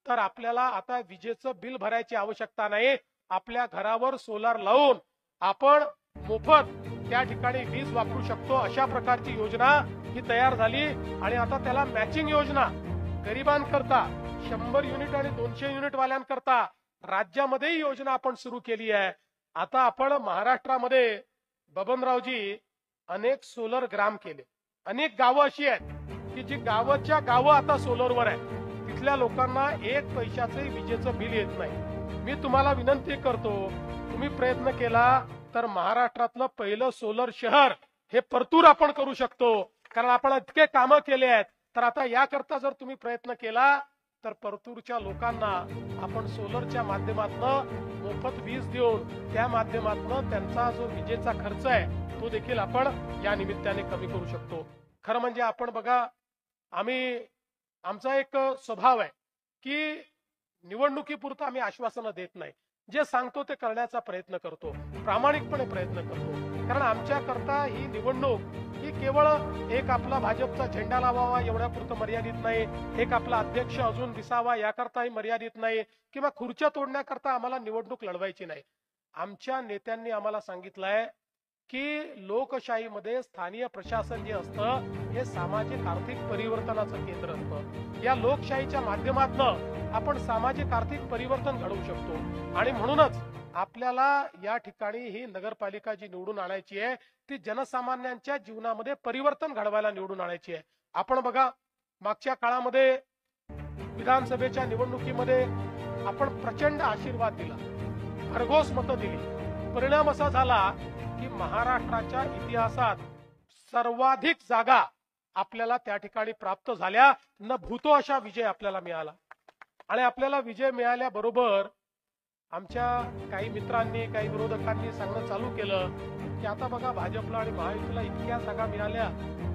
तर आपल्याला आता विजेचं बिल भरायची आवश्यकता नाही. आपल्या घरावर सोलार लावून आपण मोफत त्या ठिकाणी वीज वापरू शकतो. अशा प्रकारची योजना ही तयार झाली. आणि आता त्याला मॅचिंग योजना गरिबांकरता 100 युनिट आणि 200 युनिट वाल्यांकरता राज्यामध्येही योजना आपण सुरू केली आहे. आता आपण महाराष्ट्रामध्ये बबनरावजी अनेक सोलर ग्राम केले. अनेक गावं अशी आहेत की जी गावाच्या गावं आता सोलरवर आहे तिथल्या लोकांना 1 पैशाचे विजेचं बिल येत नाही. मी तुम्हाला विनंती करतो, तुम्ही प्रयत्न केला तर महाराष्ट्रातलं पहिलं सोलर शहर हे परतूर आपण करू शकतो. कारण आपण इतके कामं केले आहेत. तर आता याकरता जर तुम्ही प्रयत्न केला तर परतूरच्या लोकांना आपण सोलरच्या माध्यमातून मोफत वीज देऊन त्या माध्यमातून त्यांचा जो विजेचा खर्च आहे तो देखील आपण या निमित्ताने कमी करू शकतो. खरं म्हणजे आपण बघा, आमचा एक स्वभाव आहे की निवडणुकीपुरतं आम्ही आश्वासनं देत नाही. जे सांगतो ते करण्याचा प्रयत्न करतो, प्रामाणिकपणे प्रयत्न करतो. कारण आमच्याकरता ही निवडणूक ही केवळ एक आपला भाजपचा झेंडा लावावा एवढ्यापुरतं मर्यादित नाही, एक आपला अध्यक्ष अजून दिसावा याकरताही मर्यादित नाही, किंवा खुर्च्या तोडण्याकरता आम्हाला निवडणूक लढवायची नाही. आमच्या नेत्यांनी आम्हाला सांगितलंय की लोकशाहीमध्ये स्थानिक प्रशासन जे असतं हे सामाजिक आर्थिक परिवर्तनाचं केंद्र असतं. या लोकशाहीच्या माध्यमातून आपण सामाजिक आर्थिक परिवर्तन घडवू शकतो. आणि म्हणूनच आपल्याला या ठिकाणी ही नगरपालिका जी निवडून आणायची आहे ती जनसामान्यांच्या जीवनामध्ये परिवर्तन घडवायला निवडून आणायची आहे. आपण बघा, मागच्या काळामध्ये विधानसभेच्या निवडणुकीमध्ये आपण प्रचंड आशीर्वाद दिला, भरघोस मतं दिली. परिणाम असा झाला की महाराष्ट्राच्या इतिहासात सर्वाधिक जागा आपल्याला त्या ठिकाणी प्राप्त झाल्या. न भूतो अशा विजय आपल्याला मिळाला. आणि आपल्याला विजय मिळाल्याबरोबर आमच्या काही मित्रांनी, काही विरोधकांनी सांगणं चालू केलं की आता बघा, भाजपला आणि महायुतीला इतक्या जागा मिळाल्या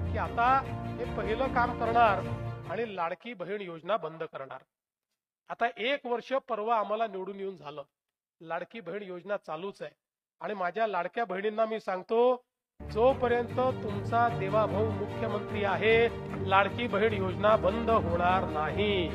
की आता हे पहिलं काम करणार आणि लाडकी बहीण योजना बंद करणार. आता 1 वर्ष परवा आम्हाला निवडून येऊन झालं, लाडकी बहीण योजना चालूच आहे. आणि माझ्या लाडक्या बहिणींना मी सांगतो, जोपर्यंत तुमचा देवाभाऊ मुख्यमंत्री आहे लाडकी बहीण योजना बंद होणार नाही,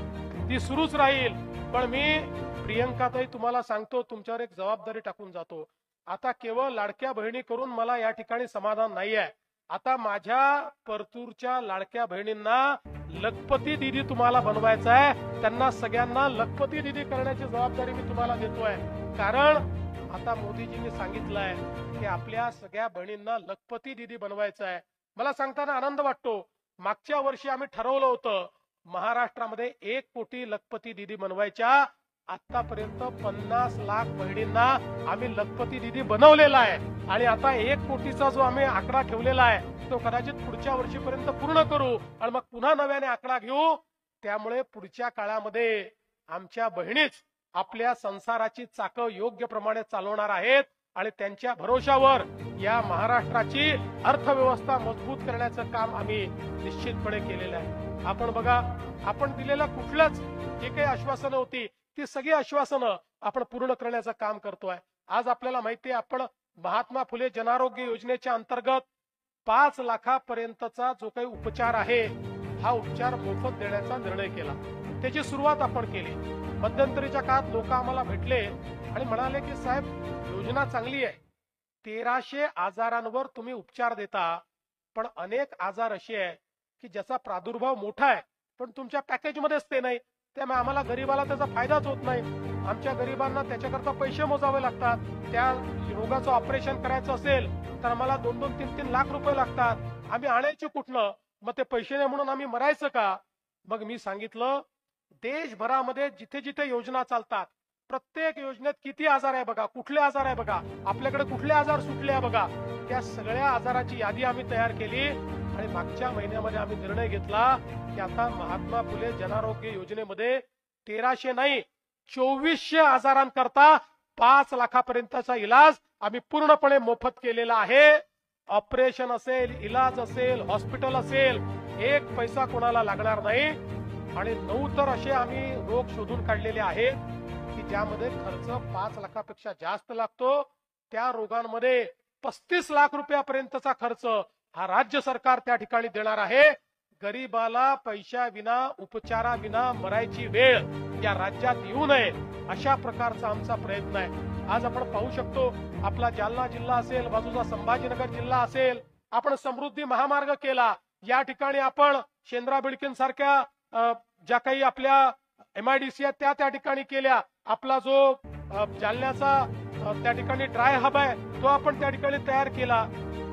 ती सुरूच राहील. पण मी प्रियंकाताई तुम्हाला सांगतो, तुमच्यावर एक जबाबदारी टाकून जातो. आता केवळ लाडक्या बहिणी करून मला या ठिकाणी समाधान नाहीये. आता माझ्या परतूरच्या लाडक्या बहिणींना लखपती दीदी तुम्हाला बनवायचं आहे. त्यांना सगळ्यांना लखपती दीदी करण्याची जबाबदारी मी तुम्हाला देतोय. कारण आता मोदीजींनी सांगितलंय की आपल्या सगळ्या बहिणींना लखपती दीदी बनवायचं आहे. मला सांगताना आनंद वाटतो, मागच्या वर्षी आम्ही ठरवलं होतं महाराष्ट्रामध्ये 1 कोटी लखपती दीदी बनवायच्या. आतापर्यंत 50 लाख बहिणींना आम्ही लखपती दीदी बनवलेला आहे. आणि आता 1 कोटीचा जो आम्ही आकडा ठेवलेला आहे तो कदाचित पुढच्या वर्षीपर्यंत पूर्ण करू आणि मग पुन्हा नव्याने आकडा घेऊ. त्यामुळे पुढच्या काळामध्ये आमच्या बहिणीच आपल्या संसाराची चाकं योग्य प्रमाणे चालवणार आहेत आणि त्यांच्या भरोशावर या महाराष्ट्राची अर्थव्यवस्था मजबूत करण्याचं काम आम्ही निश्चितपणे केलेलं आहे. आपण बघा, आपण दिलेल्या कुठल्याच जे काही आश्वासनं होती ती सगळी आश्वासनं आपण पूर्ण करण्याचं काम करतोय. आज आपल्याला माहिती आहे, आपण महात्मा फुले जनारोग्य योजनेच्या अंतर्गत 5 लाखापर्यंतचा जो काही उपचार आहे हा उपचार मोफत देण्याचा निर्णय केला. त्याची सुरुवात आपण केली. मध्यंतरीच्या काळात लोक आम्हाला भेटले आणि म्हणाले की साहेब, योजना चांगली आहे, 1300 आजारांवर तुम्ही उपचार देता, पण अनेक आजार असे आहे की ज्याचा प्रादुर्भाव मोठा आहे पण तुमच्या पॅकेजमध्येच ते नाही. त्यामुळे आम्हाला गरीबाला त्याचा फायदाच होत नाही. आमच्या गरीबांना त्याच्याकरता पैसे मोजावे लागतात. त्या रोगाचं ऑपरेशन करायचं असेल तर आम्हाला 2-2, 3-3 लाख रुपये लागतात. आम्ही आणायचे कुठनं? मग ते पैसे नाही म्हणून आम्ही मरायचं का? मग मी सांगितलं, देशभरामध्ये जिथे जिथे योजना चालतात प्रत्येक योजनेत किती आजार आहे बघा, कुठले आजार आहे बघा, आपल्याकडे कुठले आजार सुटले आहे बघा. त्या सगळ्या आजाराची यादी आम्ही तयार केली आणि मागच्या महिन्यामध्ये आम्ही निर्णय घेतला की आता महात्मा फुले जनारोग्य योजनेमध्ये 1300 नाही 2400 आजारांकरता 5 लाखापर्यंतचा इलाज आम्ही पूर्णपणे मोफत केलेला आहे. ऑपरेशन असेल, इलाज असेल, हॉस्पिटल असेल, 1 पैसा कोणाला लागणार नाही. आणि 9 तर असे आम्ही रोग शोधून काढलेले आहेत की ज्यामध्ये खर्च 5 लाखापेक्षा जास्त लागतो. त्या रोगांमध्ये 35 लाख रुपयापर्यंतचा खर्च हा राज्य सरकार त्या ठिकाणी देणार आहे. गरीबाला पैशाविना, उपचाराविना मरायची वेळ या राज्यात येऊ नये अशा प्रकारचा आमचा प्रयत्न आहे. आज आपण पाहू शकतो, आपला जालना जिल्हा असेल, बाजूचा संभाजीनगर जिल्हा असेल, आपण समृद्धी महामार्ग केला. या ठिकाणी आपण शेंद्रा बिडकींसारख्या ज्या काही आपल्या MIDC आहेत त्या ठिकाणी केल्या. आपला जो जालन्याचा त्या ठिकाणी ड्राय हब आहे तो आपण त्या ठिकाणी तयार केला.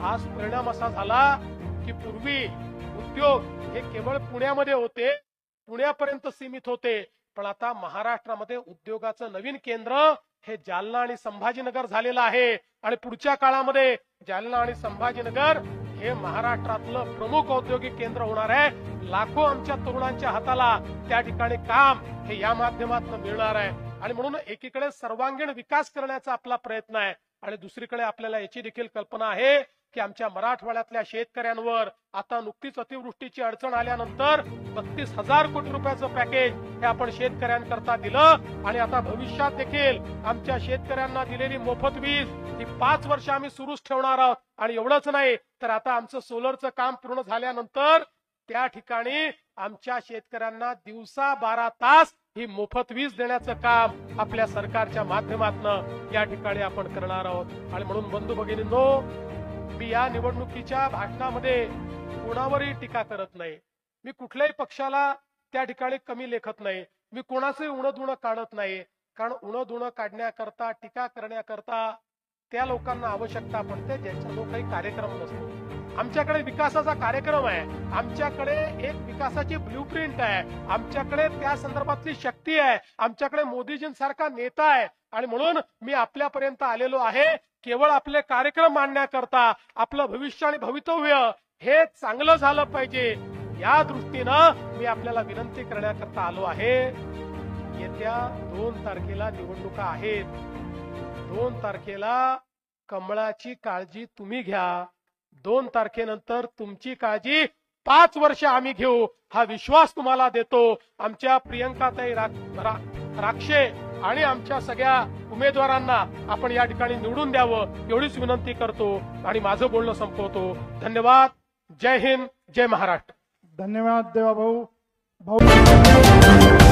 आज परिणाम असा झाला की पूर्वी उद्योग हे केवळ पुण्यामध्ये होते, पुण्यापर्यंत सीमित होते, पण आता महाराष्ट्रामध्ये उद्योगाचं नवीन केंद्र हे जालना आणि संभाजीनगर झालेलं आहे आणि पुढच्या काळामध्ये जालना आणि संभाजीनगर हे महाराष्ट्रातलं प्रमुख औद्योगिक केंद्र होणार आहे। लाखो आमच्या तरुणांच्या हाताला त्या ठिकाणी काम हे या माध्यमातून मिळणार आहे आणि म्हणून एकीकडे सर्वांगीण विकास करण्याचा आपला प्रयत्न आहे आणि दुसरीकडे आपल्याला याची देखील कल्पना आहे की आमच्या मराठवाड्यातल्या शेतकऱ्यांवर आता नुकतीच अतिवृष्टीची अडचण आल्यानंतर 32,000 कोटी रुपयाचं पॅकेज हे आपण शेतकऱ्यांकरता दिलं आणि आता भविष्यात देखील आमच्या शेतकऱ्यांना दिलेली मोफत वीज ही 5 वर्ष आम्ही सुरूच ठेवणार आहोत आणि एवढंच नाही तर आता आमचं सोलरचं काम पूर्ण झाल्यानंतर त्या ठिकाणी आमच्या शेतकऱ्यांना दिवसा 12 तास ही मोफत वीज देण्याचं काम आपल्या सरकारच्या माध्यमातून या ठिकाणी आपण करणार आहोत आणि म्हणून बंधू भगिनींनो, मी या निवडणुकीच्या भाषणामध्ये कोणावरही टीका करत नाही, मी कुठल्याही पक्षाला त्या ठिकाणी कमी लेखत नाही, मी कोणाचंही उणं काढत नाही, कारण उणं काढण्याकरता टीका करण्याकरता त्या लोकांना आवश्यकता पडते ज्यांच्याजवळ काही कार्यक्रम नसतो। आमच्याकडे विकासाचा कार्यक्रम आहे, आमच्याकडे एक विकासाची ब्ल्यूप्रिंट आहे, आमच्याकडे त्या संदर्भातली शक्ती आहे, आमच्याकडे मोदीजींसारखा नेता आहे आणि म्हणून मी आपल्यापर्यंत आलेलो आहे केवळ आपले कार्यक्रम मांडण्याकरता, आपलं भविष्य आणि भवितव्य हे चांगलं झालं पाहिजे या दृष्टीनं मी आपल्याला विनंती करण्याकरता आलो आहे। येत्या 2 तारखेला निवडणुका आहेत, 2 तारखेला कमळाची काळजी तुम्ही घ्या, 2 तारखेनंतर तुमची काळजी 5 वर्ष आम्ही घेऊ हा विश्वास तुम्हाला देतो। आमच्या प्रियंकाताई राक्षे आणि आमच्या सगळ्या उमेदवारांना आपण या ठिकाणी निवडून द्यावं एवढीच विनंती करतो आणि माझं बोलणं संपवतो। धन्यवाद। जय हिंद, जय महाराष्ट्र। धन्यवाद देवाभाऊ भाऊ।